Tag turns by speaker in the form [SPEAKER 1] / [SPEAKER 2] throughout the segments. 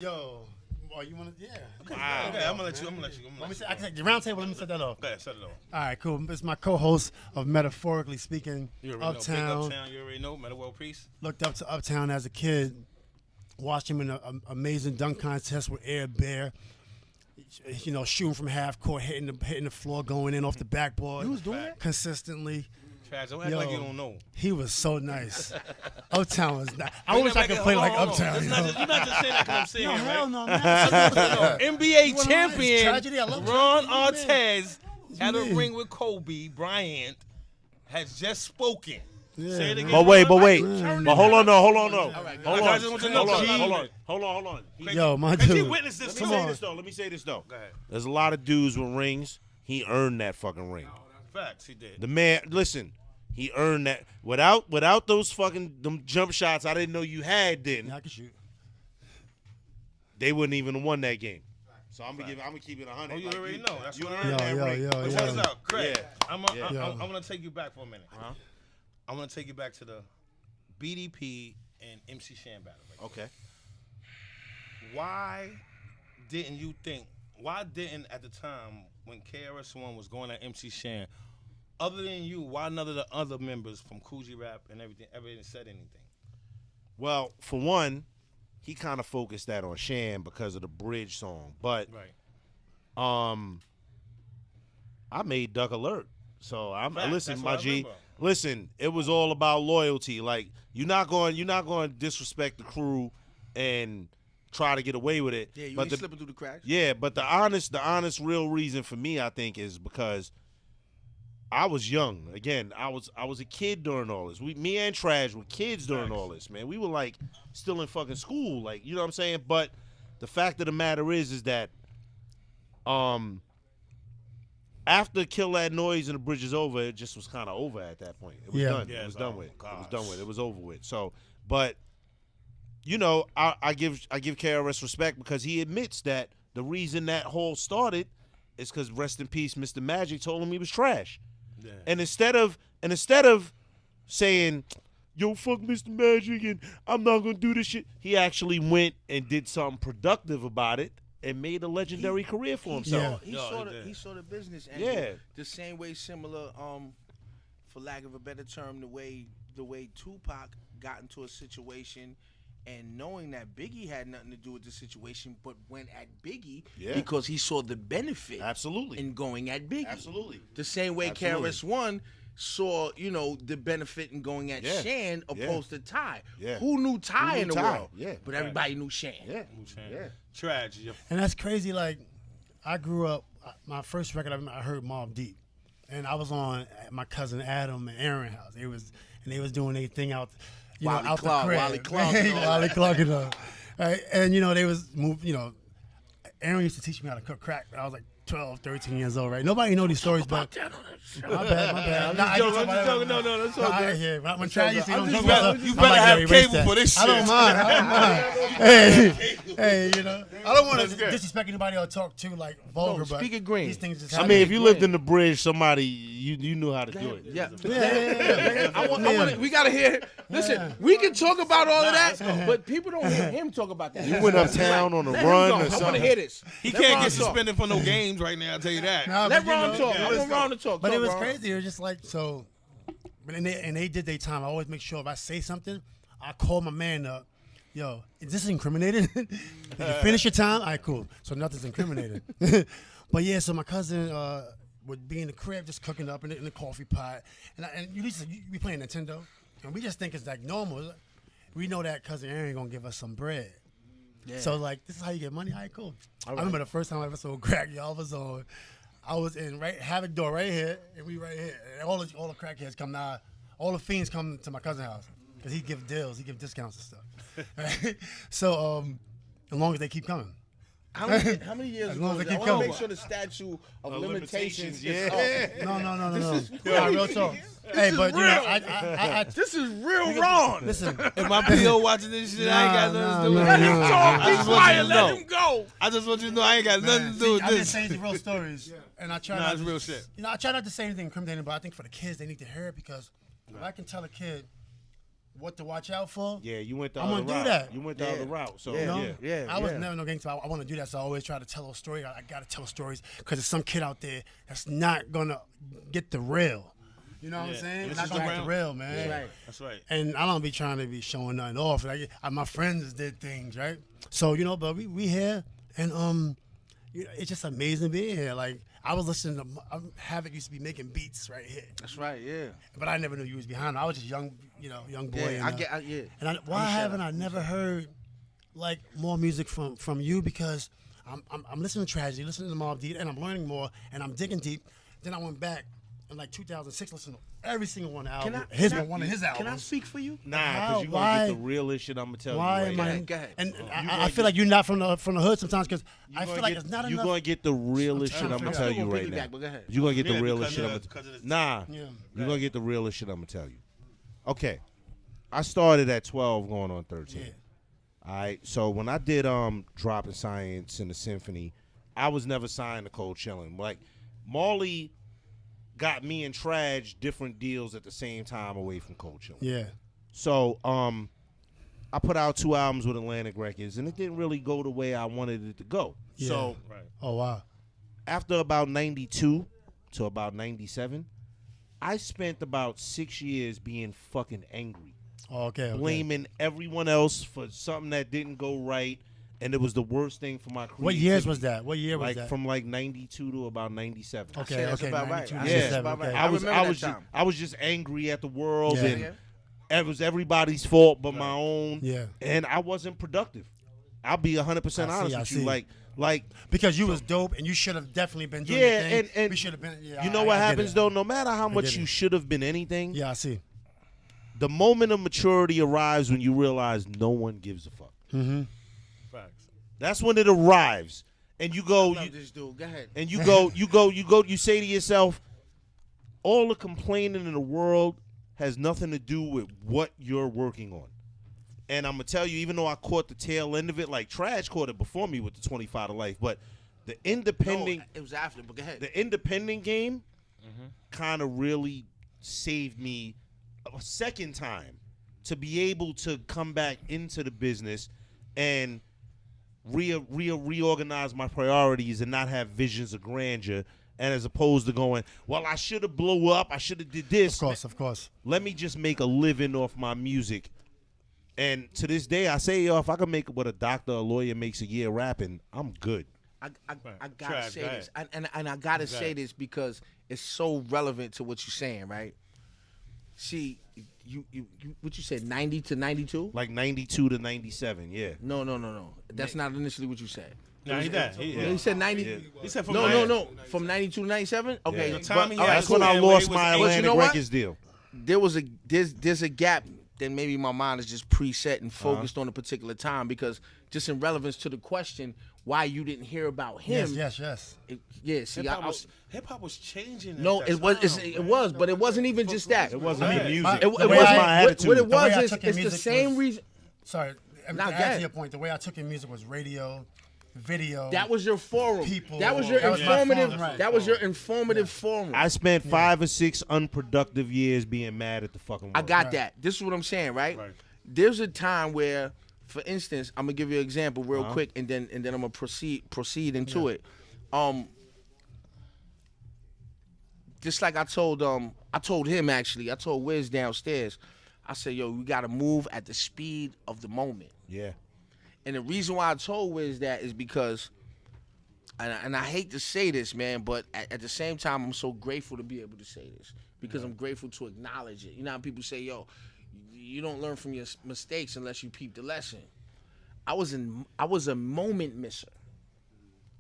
[SPEAKER 1] Yo, oh, you want to? Yeah.
[SPEAKER 2] Okay, I'm gonna let you.
[SPEAKER 1] Let me say, I can say the round table. Let me set that off.
[SPEAKER 2] Go ahead, set it off.
[SPEAKER 1] All right, cool. It's my co-host of Metaphorically Speaking,
[SPEAKER 2] You already know. Big
[SPEAKER 1] Uptown.
[SPEAKER 2] Uptown. You already know. Metta World Peace.
[SPEAKER 1] Looked up to Uptown as a kid. Watched him in an amazing dunk contest with Air Bear. You know, shooting from half court, hitting the floor, going in off the backboard.
[SPEAKER 3] You was doing that
[SPEAKER 1] consistently.
[SPEAKER 2] Trash. Don't act like you don't know.
[SPEAKER 1] He was so nice. Uptown was nice. I wish I could play like Uptown.
[SPEAKER 2] You're not just saying that because I'm saying
[SPEAKER 1] No,
[SPEAKER 2] it,
[SPEAKER 1] hell
[SPEAKER 2] right?
[SPEAKER 1] no, man.
[SPEAKER 2] NBA champion
[SPEAKER 1] Tragedy. I love
[SPEAKER 2] Ron
[SPEAKER 1] tragedy, man.
[SPEAKER 2] Artest had a ring with Kobe Bryant. Has just spoken.
[SPEAKER 1] Yeah,
[SPEAKER 2] Say it
[SPEAKER 1] man.
[SPEAKER 2] again.
[SPEAKER 4] But wait.
[SPEAKER 1] Man.
[SPEAKER 4] But hold on, no. Hold on.
[SPEAKER 2] I just want you to know.
[SPEAKER 4] Hold on.
[SPEAKER 1] Yo, my
[SPEAKER 2] Cause he
[SPEAKER 1] dude.
[SPEAKER 2] witnessed this.
[SPEAKER 4] Let me say this though.
[SPEAKER 2] Go ahead.
[SPEAKER 4] There's a lot of dudes with rings. He earned that fucking ring.
[SPEAKER 2] Facts, he did.
[SPEAKER 4] The man, listen, he earned that. Without those fucking them jump shots, I didn't know you had. Then
[SPEAKER 1] Yeah, I can shoot.
[SPEAKER 4] they wouldn't even have won that game. So I'm gonna keep it 100.
[SPEAKER 2] Oh, you already know. That's
[SPEAKER 4] you
[SPEAKER 2] what
[SPEAKER 4] earned that ring.
[SPEAKER 2] But check this out, Craig.
[SPEAKER 4] Yeah.
[SPEAKER 2] I'm gonna take you back for a minute.
[SPEAKER 4] Uh-huh.
[SPEAKER 2] I'm gonna take you back to the BDP and MC Shan battle. Right?
[SPEAKER 4] Okay.
[SPEAKER 2] Why didn't at the time when KRS-One was going at MC Shan, other than you, why none of the other members from Coogee Rap and everything ever said anything?
[SPEAKER 4] Well, for one, he kind of focused that on Shan because of the bridge song, but I made Duck Alert. So listen, my G. Listen, it was all about loyalty. Like you're not going to disrespect the crew and try to get away with it.
[SPEAKER 3] Yeah, you
[SPEAKER 4] but
[SPEAKER 3] ain't slipping through the cracks.
[SPEAKER 4] Yeah, but the honest, real reason for me, I think, is because I was young. Again, I was a kid during all this. Me and Trash were kids during all this, man. We were like still in fucking school, like you know what I'm saying. But the fact of the matter is that after Kill That Noise and the Bridge Is Over, it just was kind of over at that point. It was done.
[SPEAKER 2] Yeah,
[SPEAKER 4] it was done with.
[SPEAKER 2] gosh.
[SPEAKER 4] It was done with. It was over with. So, but you know, I give KRS respect because he admits that the reason that whole started is because rest in peace, Mr. Magic told him he was trash.
[SPEAKER 2] Yeah.
[SPEAKER 4] And instead of saying, yo, fuck Mr. Magic and I'm not gonna do this shit, he actually went and did something productive about it and made a legendary career for himself.
[SPEAKER 3] He saw the business end.
[SPEAKER 4] Yeah.
[SPEAKER 3] The same way, similar, for lack of a better term, the way Tupac got into a situation and knowing that Biggie had nothing to do with the situation, but went at Biggie because he saw the benefit
[SPEAKER 4] Absolutely.
[SPEAKER 3] in going at Biggie.
[SPEAKER 4] Absolutely.
[SPEAKER 3] The same way KRS-One saw, the benefit in going at Shan opposed to Ty.
[SPEAKER 4] Yeah.
[SPEAKER 3] Who knew Ty in the world?
[SPEAKER 4] Yeah.
[SPEAKER 3] But everybody knew Shan.
[SPEAKER 4] Yeah.
[SPEAKER 2] Tragedy.
[SPEAKER 1] And that's crazy. Like, I grew up. My first record I heard Mobb Deep, and I was on at my cousin Adam and Aaron house. They was doing their thing out. Out the crib.
[SPEAKER 3] Wally Clark.
[SPEAKER 1] Wally Clark, right? And, they was Aaron used to teach me how to cook crack when I was like 12, 13 years old, right? Nobody know these stories, but my bad.
[SPEAKER 2] I'm just joking. No, that's all good.
[SPEAKER 1] Yeah, when Travis used to don't joke
[SPEAKER 2] You better have cable for this shit.
[SPEAKER 1] I don't mind. Hey, I don't want to disrespect anybody or talk too like vulgar, but
[SPEAKER 3] speak it green.
[SPEAKER 1] these things just
[SPEAKER 4] I mean, if you lived in the bridge, somebody you knew how to do it.
[SPEAKER 3] Yeah.
[SPEAKER 1] Yeah.
[SPEAKER 3] We gotta hear. Listen, we can talk about all of that, but people don't hear him talk about that.
[SPEAKER 4] You went uptown on a
[SPEAKER 3] Let
[SPEAKER 4] run
[SPEAKER 3] him
[SPEAKER 4] or
[SPEAKER 3] go. I want to
[SPEAKER 4] something.
[SPEAKER 3] hear this.
[SPEAKER 2] He
[SPEAKER 3] Let
[SPEAKER 2] can't
[SPEAKER 3] Ron
[SPEAKER 2] get
[SPEAKER 3] talk.
[SPEAKER 2] suspended for no games right now. I'll tell you that.
[SPEAKER 3] Let Ron talk. I want Ron to talk.
[SPEAKER 1] But it was
[SPEAKER 3] Ron.
[SPEAKER 1] crazy. It was just like so. But they did their time. I always make sure if I say something, I call my man up. Yo, is this incriminated? Did you finish your time? All right, cool. So nothing's incriminated. But yeah, so my cousin would be in the crib just cooking up in the coffee pot, and you be playing Nintendo, and we just think it's like normal. We know that cousin Aaron gonna give us some bread. Yeah. So like, this is how you get money. All right, cool. I remember the first time I ever sold crack. Y'all was on. I was in Havoc door right here, and we right here. And all the crackheads come now. All the fiends come to my cousin's house because he give deals, he give discounts and stuff. Right? So as long as they keep coming.
[SPEAKER 3] How many years
[SPEAKER 1] As long
[SPEAKER 3] ago?
[SPEAKER 1] as they
[SPEAKER 3] I
[SPEAKER 1] keep
[SPEAKER 3] want to
[SPEAKER 1] coming.
[SPEAKER 3] make sure the statute of limitations
[SPEAKER 4] yeah.
[SPEAKER 3] is up.
[SPEAKER 1] No.
[SPEAKER 3] This is
[SPEAKER 1] Real talk. Hey, but
[SPEAKER 3] real.
[SPEAKER 1] I
[SPEAKER 3] This is real wrong.
[SPEAKER 1] listen.
[SPEAKER 2] If my PO watching this shit, I ain't got nothing to do with
[SPEAKER 3] Let
[SPEAKER 2] it.
[SPEAKER 3] him talk.
[SPEAKER 2] I
[SPEAKER 3] Be
[SPEAKER 2] just want you
[SPEAKER 3] quiet.
[SPEAKER 2] to
[SPEAKER 3] Let
[SPEAKER 2] know.
[SPEAKER 3] him go.
[SPEAKER 2] I just want you to know I ain't got nothing to do with
[SPEAKER 1] I'm just
[SPEAKER 2] this.
[SPEAKER 1] saying the real stories, and I try.
[SPEAKER 2] Nah,
[SPEAKER 1] not
[SPEAKER 2] it's
[SPEAKER 1] to,
[SPEAKER 2] real shit.
[SPEAKER 1] I try not to say anything incriminating, but I think for the kids they need to hear it because if I can tell a kid what to watch out for.
[SPEAKER 4] Yeah, you went the
[SPEAKER 1] I'm
[SPEAKER 4] other
[SPEAKER 1] gonna
[SPEAKER 4] route.
[SPEAKER 1] do that.
[SPEAKER 4] You went the
[SPEAKER 3] Yeah.
[SPEAKER 4] other route. So
[SPEAKER 3] Yeah.
[SPEAKER 1] You know?
[SPEAKER 4] yeah.
[SPEAKER 3] Yeah,
[SPEAKER 1] I was
[SPEAKER 3] yeah.
[SPEAKER 1] never no gangster. I want to do that, so I always try to tell a story. I got to tell stories because there's some kid out there that's not gonna get the real. You know what I'm
[SPEAKER 2] Yeah.
[SPEAKER 1] saying?
[SPEAKER 2] And
[SPEAKER 1] Not
[SPEAKER 2] this
[SPEAKER 1] gonna
[SPEAKER 2] is
[SPEAKER 1] get the
[SPEAKER 2] around-
[SPEAKER 1] real, man.
[SPEAKER 3] That's right.
[SPEAKER 2] That's right.
[SPEAKER 1] And I don't be trying to be showing nothing off. Like my friends did things, right? So but we here, and it's just amazing being here. Like I was listening to Havoc used to be making beats right here,
[SPEAKER 3] That's right. Yeah.
[SPEAKER 1] but I never knew you was behind it. I was just young boy.
[SPEAKER 3] Yeah.
[SPEAKER 1] and,
[SPEAKER 3] Yeah.
[SPEAKER 1] and why
[SPEAKER 3] I'm
[SPEAKER 1] haven't
[SPEAKER 3] shut
[SPEAKER 1] I
[SPEAKER 3] up.
[SPEAKER 1] never heard like more music from you? Because I'm listening to Tragedy, listening to Mobb Deep, and I'm learning more, and I'm digging deep. Then I went back in like 2006, listened to every single one album. One of his albums.
[SPEAKER 3] Can I speak for you?
[SPEAKER 4] Nah,
[SPEAKER 1] How?
[SPEAKER 4] because you're
[SPEAKER 1] Why?
[SPEAKER 4] gonna get the realest shit I'm gonna tell
[SPEAKER 1] Why
[SPEAKER 4] you right
[SPEAKER 1] am
[SPEAKER 4] now.
[SPEAKER 1] I?
[SPEAKER 3] Go ahead.
[SPEAKER 1] And
[SPEAKER 4] gonna
[SPEAKER 1] I feel like you're not from the hood sometimes because I feel like it's not
[SPEAKER 4] You're
[SPEAKER 1] enough.
[SPEAKER 4] gonna get the realest
[SPEAKER 1] I'm
[SPEAKER 4] shit I'm
[SPEAKER 1] trying
[SPEAKER 4] gonna
[SPEAKER 1] to
[SPEAKER 4] tell
[SPEAKER 3] figure
[SPEAKER 4] you
[SPEAKER 3] out.
[SPEAKER 4] right
[SPEAKER 3] Piggyback,
[SPEAKER 4] now.
[SPEAKER 3] but go ahead.
[SPEAKER 4] You're gonna get
[SPEAKER 2] Yeah,
[SPEAKER 4] the realest
[SPEAKER 2] because
[SPEAKER 4] shit
[SPEAKER 2] of
[SPEAKER 4] I'm
[SPEAKER 2] the-
[SPEAKER 4] gonna
[SPEAKER 2] because of the-
[SPEAKER 4] Nah,
[SPEAKER 1] Yeah.
[SPEAKER 4] you're gonna get the realest shit I'm gonna tell you. Okay, I started at 12 going on 13.
[SPEAKER 1] Yeah.
[SPEAKER 4] All right, so when I did Dropping Science and the Symphony, I was never signed to Cold Chillin'. Like Marley got me and Traj different deals at the same time away from Cold Chillin'.
[SPEAKER 1] Yeah.
[SPEAKER 4] So I put out 2 albums with Atlantic Records, and it didn't really go the way I wanted it to go.
[SPEAKER 1] Yeah.
[SPEAKER 4] So
[SPEAKER 2] Right.
[SPEAKER 1] Oh wow.
[SPEAKER 4] after about 92 to about 97, I spent about 6 years being fucking angry,
[SPEAKER 1] Oh, okay.
[SPEAKER 4] blaming everyone else for something that didn't go right, and it was the worst thing for my creativity.
[SPEAKER 1] What years was that? What year was
[SPEAKER 4] Like
[SPEAKER 1] that?
[SPEAKER 4] from like 92 to about 97.
[SPEAKER 1] Okay.
[SPEAKER 3] say that's
[SPEAKER 1] Okay.
[SPEAKER 3] about right.
[SPEAKER 1] 92,
[SPEAKER 3] I
[SPEAKER 4] say
[SPEAKER 1] 97,
[SPEAKER 4] that's
[SPEAKER 3] about right.
[SPEAKER 1] okay.
[SPEAKER 3] I remember that time.
[SPEAKER 4] I was just angry at the world,
[SPEAKER 1] Yeah.
[SPEAKER 4] and
[SPEAKER 3] Yeah.
[SPEAKER 4] it was everybody's fault but my own.
[SPEAKER 1] Yeah.
[SPEAKER 4] And I wasn't productive. I'll be 100%
[SPEAKER 1] I see,
[SPEAKER 4] honest
[SPEAKER 1] I
[SPEAKER 4] with
[SPEAKER 1] see.
[SPEAKER 4] you. Like
[SPEAKER 1] Because you was dope and you should have definitely been doing
[SPEAKER 4] Yeah,
[SPEAKER 1] your thing.
[SPEAKER 4] and
[SPEAKER 1] we should have been. Yeah,
[SPEAKER 4] you know
[SPEAKER 1] I
[SPEAKER 4] what
[SPEAKER 1] get
[SPEAKER 4] happens
[SPEAKER 1] it.
[SPEAKER 4] though? No matter how much
[SPEAKER 1] get
[SPEAKER 4] you
[SPEAKER 1] it.
[SPEAKER 4] should have been anything,
[SPEAKER 1] Yeah, I see.
[SPEAKER 4] the moment of maturity arrives when you realize no one gives a fuck.
[SPEAKER 2] Facts.
[SPEAKER 4] That's when it arrives, and you go,
[SPEAKER 3] Love this dude. Go ahead.
[SPEAKER 4] and you say to yourself, all the complaining in the world has nothing to do with what you're working on. And I'm gonna tell you, even though I caught the tail end of it, like Trash caught it before me with the 25 to life, but the
[SPEAKER 3] No,
[SPEAKER 4] independent,
[SPEAKER 3] it was after, but go ahead.
[SPEAKER 4] the independent game, kind of really saved me a second time to be able to come back into the business and reorganize my priorities and not have visions of grandeur. And as opposed to going, well, I should have blew up, I should have did this.
[SPEAKER 1] Of course.
[SPEAKER 4] Let me just make a living off my music. And to this day, I say, yo, if I can make what a doctor or lawyer makes a year rapping, I'm good.
[SPEAKER 3] I gotta
[SPEAKER 2] Trav,
[SPEAKER 3] say
[SPEAKER 2] go
[SPEAKER 3] this, and I gotta say this because it's so relevant to what you're saying, right? See, you what you said, 90 to 92?
[SPEAKER 4] Like 92 to 97, yeah.
[SPEAKER 3] No. That's not initially what you said.
[SPEAKER 2] Nah, he did.
[SPEAKER 3] He said 90.
[SPEAKER 4] Yeah.
[SPEAKER 2] He said from
[SPEAKER 3] No. From 92 to 97? Okay.
[SPEAKER 4] Yeah.
[SPEAKER 2] The time he
[SPEAKER 3] all
[SPEAKER 2] had
[SPEAKER 4] That's
[SPEAKER 2] cool.
[SPEAKER 4] when I
[SPEAKER 2] And
[SPEAKER 4] lost
[SPEAKER 2] he
[SPEAKER 4] my
[SPEAKER 2] was-
[SPEAKER 4] Atlantic
[SPEAKER 3] you know what?
[SPEAKER 4] Records deal.
[SPEAKER 3] There's a gap. Then maybe my mind is just preset and focused on a particular time because just in relevance to the question why you didn't hear about him.
[SPEAKER 1] Yes.
[SPEAKER 3] Yeah. See,
[SPEAKER 2] Hip hop was changing. at
[SPEAKER 3] no,
[SPEAKER 2] that
[SPEAKER 3] it was.
[SPEAKER 2] time,
[SPEAKER 3] It
[SPEAKER 2] man.
[SPEAKER 3] was, but it wasn't even just that.
[SPEAKER 4] It wasn't
[SPEAKER 2] Right.
[SPEAKER 4] the music.
[SPEAKER 1] My-
[SPEAKER 3] It
[SPEAKER 1] The
[SPEAKER 3] wasn't
[SPEAKER 1] way I-
[SPEAKER 3] my attitude. What it
[SPEAKER 1] the way
[SPEAKER 3] was
[SPEAKER 1] I
[SPEAKER 3] is
[SPEAKER 1] took in
[SPEAKER 3] it's the
[SPEAKER 1] music
[SPEAKER 3] same
[SPEAKER 1] was-
[SPEAKER 3] reason.
[SPEAKER 1] Sorry. To
[SPEAKER 3] Nah, go
[SPEAKER 1] add
[SPEAKER 3] ahead.
[SPEAKER 1] to your point, the way I took in music was radio, video.
[SPEAKER 3] That was your forum.
[SPEAKER 1] People.
[SPEAKER 3] That was your
[SPEAKER 1] That was my
[SPEAKER 3] informative.
[SPEAKER 1] forum, right.
[SPEAKER 3] That was your informative forum.
[SPEAKER 4] I spent 5 or 6 unproductive years being mad at the fucking world.
[SPEAKER 3] I got that. This is what I'm saying, right?
[SPEAKER 2] Right.
[SPEAKER 3] There's a time where, for instance, I'm gonna give you an example real quick, and then I'm gonna proceed into it. Just like I told him actually, I told Wiz downstairs, I said, yo, we gotta move at the speed of the moment.
[SPEAKER 4] Yeah.
[SPEAKER 3] And the reason why I told Wiz that is because, and I hate to say this, man, but at the same time, I'm so grateful to be able to say this because I'm grateful to acknowledge it. You know how people say, yo, you don't learn from your mistakes unless you peep the lesson. I was a moment misser.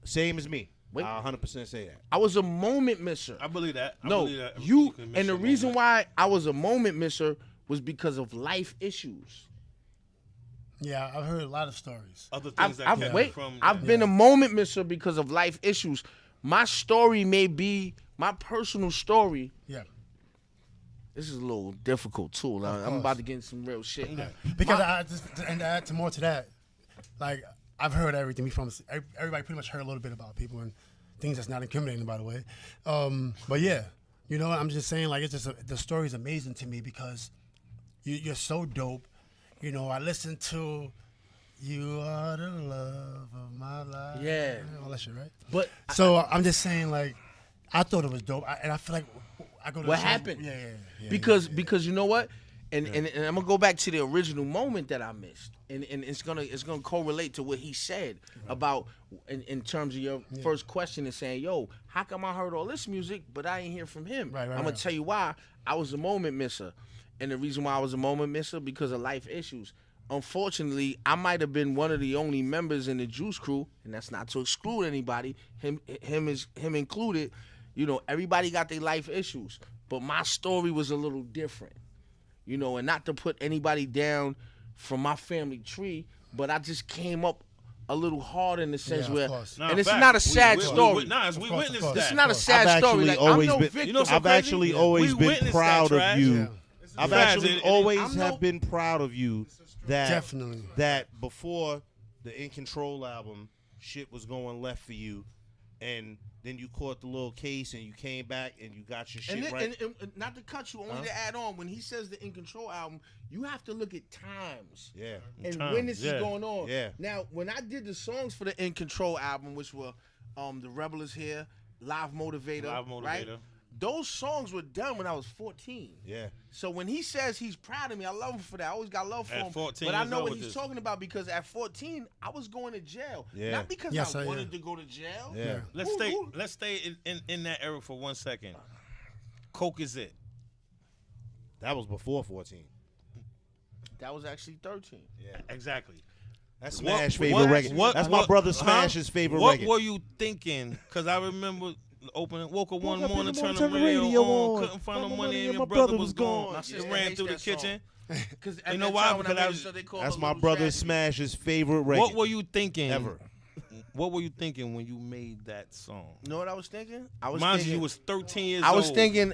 [SPEAKER 4] Same as me.
[SPEAKER 3] Wait.
[SPEAKER 4] I 100% say that.
[SPEAKER 3] I was a moment misser.
[SPEAKER 2] I believe that. I
[SPEAKER 3] No,
[SPEAKER 2] believe that
[SPEAKER 3] you
[SPEAKER 2] can miss
[SPEAKER 3] and the
[SPEAKER 2] your
[SPEAKER 3] reason
[SPEAKER 2] moment.
[SPEAKER 3] why I was a moment misser was because of life issues.
[SPEAKER 1] Yeah, I've heard a lot of stories.
[SPEAKER 2] Other things that came from.
[SPEAKER 3] I've been a moment misser because of life issues. My story may be my personal story.
[SPEAKER 1] Yeah.
[SPEAKER 3] This is a little difficult too. I'm about to get into some real shit.
[SPEAKER 1] Because I just and to add to more to that, like I've heard everything from everybody pretty much heard a little bit about people and things that's not incriminating, by the way. But yeah, you know, I'm just saying like it's just the story is amazing to me because you're so dope. You know, I listened to "You Are the Love of My Life."
[SPEAKER 3] Yeah.
[SPEAKER 1] All that shit, right?
[SPEAKER 3] But
[SPEAKER 1] So I'm just saying, like, I thought it was dope, and I feel like I go to
[SPEAKER 3] what
[SPEAKER 1] the shows-
[SPEAKER 3] happened?
[SPEAKER 1] Yeah.
[SPEAKER 3] Because you know what, and I'm gonna go back to the original moment that I missed, and it's gonna correlate to what he said about in terms of your first question and saying, yo, how come I heard all this music but I ain't hear from him?
[SPEAKER 1] Right,
[SPEAKER 3] I'm gonna tell you why. I was a moment misser, and the reason why I was a moment misser because of life issues. Unfortunately, I might have been one of the only members in the Juice Crew, and that's not to exclude anybody, him included. You know, everybody got their life issues, but my story was a little different. You know, and not to put anybody down from my family tree, but I just came up a little hard in the sense
[SPEAKER 1] Yeah, of
[SPEAKER 3] where,
[SPEAKER 1] course.
[SPEAKER 3] and it's not a sad story.
[SPEAKER 2] We witnessed that.
[SPEAKER 3] It's not a
[SPEAKER 1] I've
[SPEAKER 3] sad story. Like, I'm no victim.
[SPEAKER 2] You know what's so
[SPEAKER 4] I've
[SPEAKER 2] crazy?
[SPEAKER 4] actually
[SPEAKER 2] Yeah.
[SPEAKER 4] always
[SPEAKER 2] We
[SPEAKER 4] been
[SPEAKER 2] witnessed
[SPEAKER 4] proud
[SPEAKER 2] that,
[SPEAKER 4] of
[SPEAKER 2] Trash.
[SPEAKER 4] you.
[SPEAKER 1] Yeah.
[SPEAKER 4] I've
[SPEAKER 2] Facts.
[SPEAKER 4] actually
[SPEAKER 2] I'm
[SPEAKER 4] always
[SPEAKER 3] no-
[SPEAKER 4] have been proud of you that
[SPEAKER 1] Definitely.
[SPEAKER 4] that before the In Control album, shit was going left for you, and then you caught the little case and you came back and you got your shit
[SPEAKER 3] And, then,
[SPEAKER 4] right.
[SPEAKER 3] and not to cut you, only to add on, when he says the In Control album, you have to look at times
[SPEAKER 4] Yeah.
[SPEAKER 3] and
[SPEAKER 2] Times,
[SPEAKER 3] when this
[SPEAKER 2] yeah.
[SPEAKER 3] is going on.
[SPEAKER 4] Yeah.
[SPEAKER 3] Now, when I did the songs for the In Control album, which were The Rebel Is Here, Live Motivator, right? Those songs were done when I was 14.
[SPEAKER 4] Yeah.
[SPEAKER 3] So when he says he's proud of me, I love him for that. I always got love for
[SPEAKER 2] At
[SPEAKER 3] him.
[SPEAKER 2] 14
[SPEAKER 3] But I
[SPEAKER 2] years
[SPEAKER 3] know
[SPEAKER 2] old
[SPEAKER 3] what
[SPEAKER 2] with
[SPEAKER 3] he's
[SPEAKER 2] this.
[SPEAKER 3] talking about because at 14, I was going to jail.
[SPEAKER 4] Yeah.
[SPEAKER 3] Not because
[SPEAKER 1] Yes,
[SPEAKER 3] I
[SPEAKER 1] I
[SPEAKER 3] wanted
[SPEAKER 1] am.
[SPEAKER 3] to go to jail.
[SPEAKER 4] Yeah.
[SPEAKER 2] Let's stay in that era for 1 second. Coke is it.
[SPEAKER 4] That was before 14.
[SPEAKER 3] That was actually 13.
[SPEAKER 4] Yeah.
[SPEAKER 2] Exactly.
[SPEAKER 4] That's
[SPEAKER 2] What-
[SPEAKER 4] Smash favorite
[SPEAKER 2] what-
[SPEAKER 4] record.
[SPEAKER 2] what-
[SPEAKER 4] That's my
[SPEAKER 2] what-
[SPEAKER 4] brother
[SPEAKER 2] huh?
[SPEAKER 4] Smash's favorite
[SPEAKER 2] What
[SPEAKER 4] record.
[SPEAKER 2] were you thinking? Because I remember woke up one
[SPEAKER 4] up in
[SPEAKER 2] morning,
[SPEAKER 4] the
[SPEAKER 2] turned
[SPEAKER 4] morning,
[SPEAKER 2] the radio on, couldn't
[SPEAKER 4] Found
[SPEAKER 2] find no
[SPEAKER 4] the
[SPEAKER 2] money, and
[SPEAKER 4] my
[SPEAKER 2] your brother was
[SPEAKER 4] gone.
[SPEAKER 2] gone.
[SPEAKER 3] My
[SPEAKER 2] I
[SPEAKER 3] sister
[SPEAKER 2] ran
[SPEAKER 3] hates
[SPEAKER 2] through the
[SPEAKER 3] that song.
[SPEAKER 2] kitchen.
[SPEAKER 3] Because
[SPEAKER 2] You know why? Because
[SPEAKER 4] That's my brother Smash's favorite record.
[SPEAKER 2] What were you thinking?
[SPEAKER 4] ever?
[SPEAKER 2] What were you thinking when you made that song?
[SPEAKER 3] You know what I was thinking? I was
[SPEAKER 2] Mind
[SPEAKER 3] thinking,
[SPEAKER 2] you was 13 years
[SPEAKER 3] I was
[SPEAKER 2] old.
[SPEAKER 3] thinking,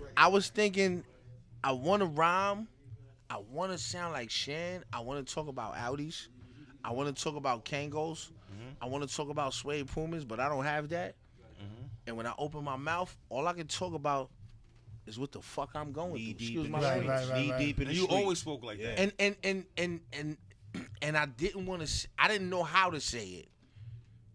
[SPEAKER 3] I want to rhyme. I want to sound like Shan. I want to talk about Audis. I want to talk about Kangos. I want to talk about suede Pumas, but I don't have that. And when I open my mouth, all I can talk about is what the fuck I'm going
[SPEAKER 4] Knee
[SPEAKER 3] through.
[SPEAKER 4] deep
[SPEAKER 3] Excuse
[SPEAKER 4] in
[SPEAKER 3] my
[SPEAKER 4] the
[SPEAKER 1] Right,
[SPEAKER 3] language.
[SPEAKER 4] streets.
[SPEAKER 1] right,
[SPEAKER 4] Knee
[SPEAKER 1] right.
[SPEAKER 4] deep in the
[SPEAKER 2] And you
[SPEAKER 4] streets.
[SPEAKER 2] always spoke like that.
[SPEAKER 3] And I didn't want to. I didn't know how to say it.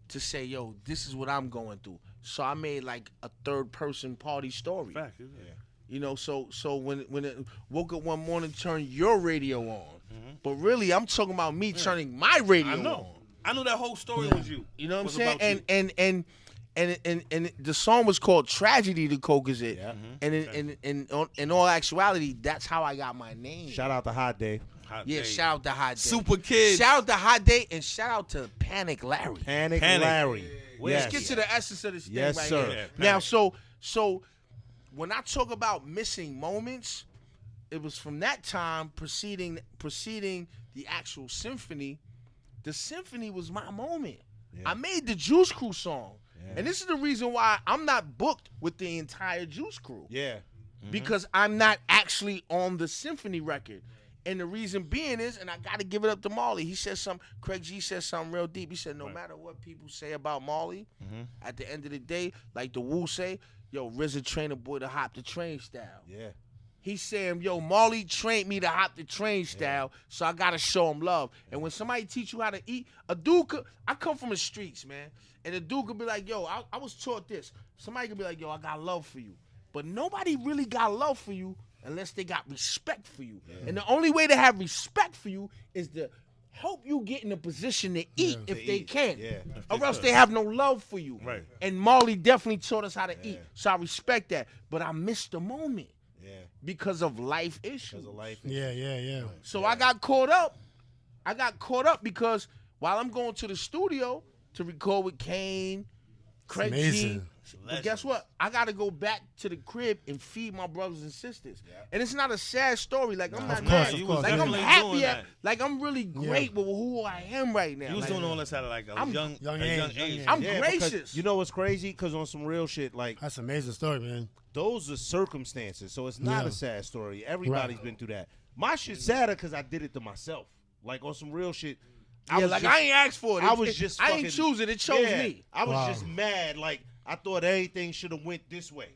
[SPEAKER 3] To say, yo, this is what I'm going through. So I made like a third person party story.
[SPEAKER 2] Fact, yeah.
[SPEAKER 3] You know, so when it woke up one morning, turn your radio on. But really, I'm talking about me turning my radio
[SPEAKER 2] I know.
[SPEAKER 3] on.
[SPEAKER 2] I knew that whole story was you.
[SPEAKER 3] You know what I'm
[SPEAKER 2] Was
[SPEAKER 3] saying?
[SPEAKER 2] about you.
[SPEAKER 3] And the song was called "Tragedy" to Coke is it?
[SPEAKER 4] Yeah.
[SPEAKER 3] And in all actuality, that's how I got my name.
[SPEAKER 4] Shout out to Hot Day.
[SPEAKER 2] Hot
[SPEAKER 3] Yeah,
[SPEAKER 2] day.
[SPEAKER 3] shout out to Hot Day.
[SPEAKER 2] Super Kids.
[SPEAKER 3] Shout out to Hot Day and shout out to Panic Larry.
[SPEAKER 4] Panic
[SPEAKER 2] Panic.
[SPEAKER 4] Larry.
[SPEAKER 3] Let's
[SPEAKER 4] Yes.
[SPEAKER 3] get to the essence of this thing
[SPEAKER 4] Yes,
[SPEAKER 3] right
[SPEAKER 4] sir.
[SPEAKER 3] here.
[SPEAKER 2] Yeah,
[SPEAKER 3] Now,
[SPEAKER 2] Panic.
[SPEAKER 3] so when I talk about missing moments, it was from that time preceding the actual symphony. The symphony was my moment. I made the Juice Crew song. And this is the reason why I'm not booked with the entire Juice Crew.
[SPEAKER 4] Yeah.
[SPEAKER 3] Because I'm not actually on the symphony record. And the reason being is, and I got to give it up to Marley. He said something, Craig G said something real deep. He said, no matter what people say about Marley, at the end of the day, like the Wu say, yo, RZA trained a boy to hop the train style.
[SPEAKER 4] Yeah.
[SPEAKER 3] He's saying, yo, Marley trained me to hop the train style, so I got to show him love. And when somebody teach you how to eat, a dude could, I come from the streets, man, and a dude could be like, yo, I was taught this. Somebody could be like, yo, I got love for you. But nobody really got love for you unless they got respect for you. And the only way to have respect for you is to help you get in a position to eat if they can.
[SPEAKER 4] Yeah.
[SPEAKER 3] Or else they have no love for you.
[SPEAKER 2] Right.
[SPEAKER 3] And Marley definitely taught us how to eat. So I respect that. But I missed the moment
[SPEAKER 4] Yeah.
[SPEAKER 3] because of life issues.
[SPEAKER 4] Because of life.
[SPEAKER 1] Yeah.
[SPEAKER 3] So I got caught up. I got caught up because while I'm going to the studio to record with Kane, Craig G,
[SPEAKER 1] amazing.
[SPEAKER 3] but guess what? I got to go back to the crib and feed my brothers and sisters. And it's not a sad story. Like I'm not
[SPEAKER 1] Of
[SPEAKER 3] mad.
[SPEAKER 1] course,
[SPEAKER 2] you
[SPEAKER 1] of
[SPEAKER 2] was
[SPEAKER 1] course.
[SPEAKER 3] Like I'm
[SPEAKER 2] definitely
[SPEAKER 3] happy.
[SPEAKER 2] doing that.
[SPEAKER 3] Like I'm really great with who I am right now.
[SPEAKER 2] You was
[SPEAKER 3] Like,
[SPEAKER 2] doing all this at like a
[SPEAKER 3] I'm-
[SPEAKER 2] young
[SPEAKER 1] young
[SPEAKER 2] age.
[SPEAKER 1] age.
[SPEAKER 3] I'm
[SPEAKER 4] Yeah, because
[SPEAKER 3] gracious.
[SPEAKER 4] you know what's crazy? Because on some real shit, like,
[SPEAKER 1] That's an amazing story, man.
[SPEAKER 4] those are circumstances. So it's not
[SPEAKER 1] Yeah.
[SPEAKER 4] a sad story. Everybody's
[SPEAKER 1] Right.
[SPEAKER 4] been through that. My shit's sadder because I did it to myself. Like, on some real shit.
[SPEAKER 3] I ain't asked for it.
[SPEAKER 4] I was just
[SPEAKER 3] I ain't
[SPEAKER 4] fucking-
[SPEAKER 3] choose it. It chose
[SPEAKER 4] Yeah,
[SPEAKER 3] me.
[SPEAKER 4] I was
[SPEAKER 1] Wow.
[SPEAKER 4] just mad. Like, I thought everything should have went this way.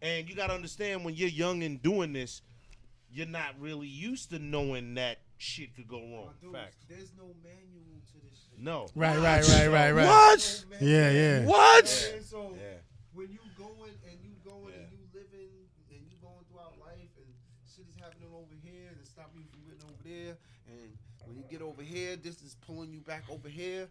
[SPEAKER 4] And you got to understand, when you're young and doing this, you're not really used to knowing that shit could go wrong.
[SPEAKER 5] Dude,
[SPEAKER 2] Facts.
[SPEAKER 5] there's no manual to this shit.
[SPEAKER 4] No.
[SPEAKER 1] Right.
[SPEAKER 2] What?
[SPEAKER 1] Yeah, yeah.
[SPEAKER 2] What?
[SPEAKER 5] Yeah, so
[SPEAKER 4] Yeah.
[SPEAKER 5] when you going and you living and you going throughout life and shit is happening over here and stop you from getting over there, and when you get over here, this is pulling you back over here.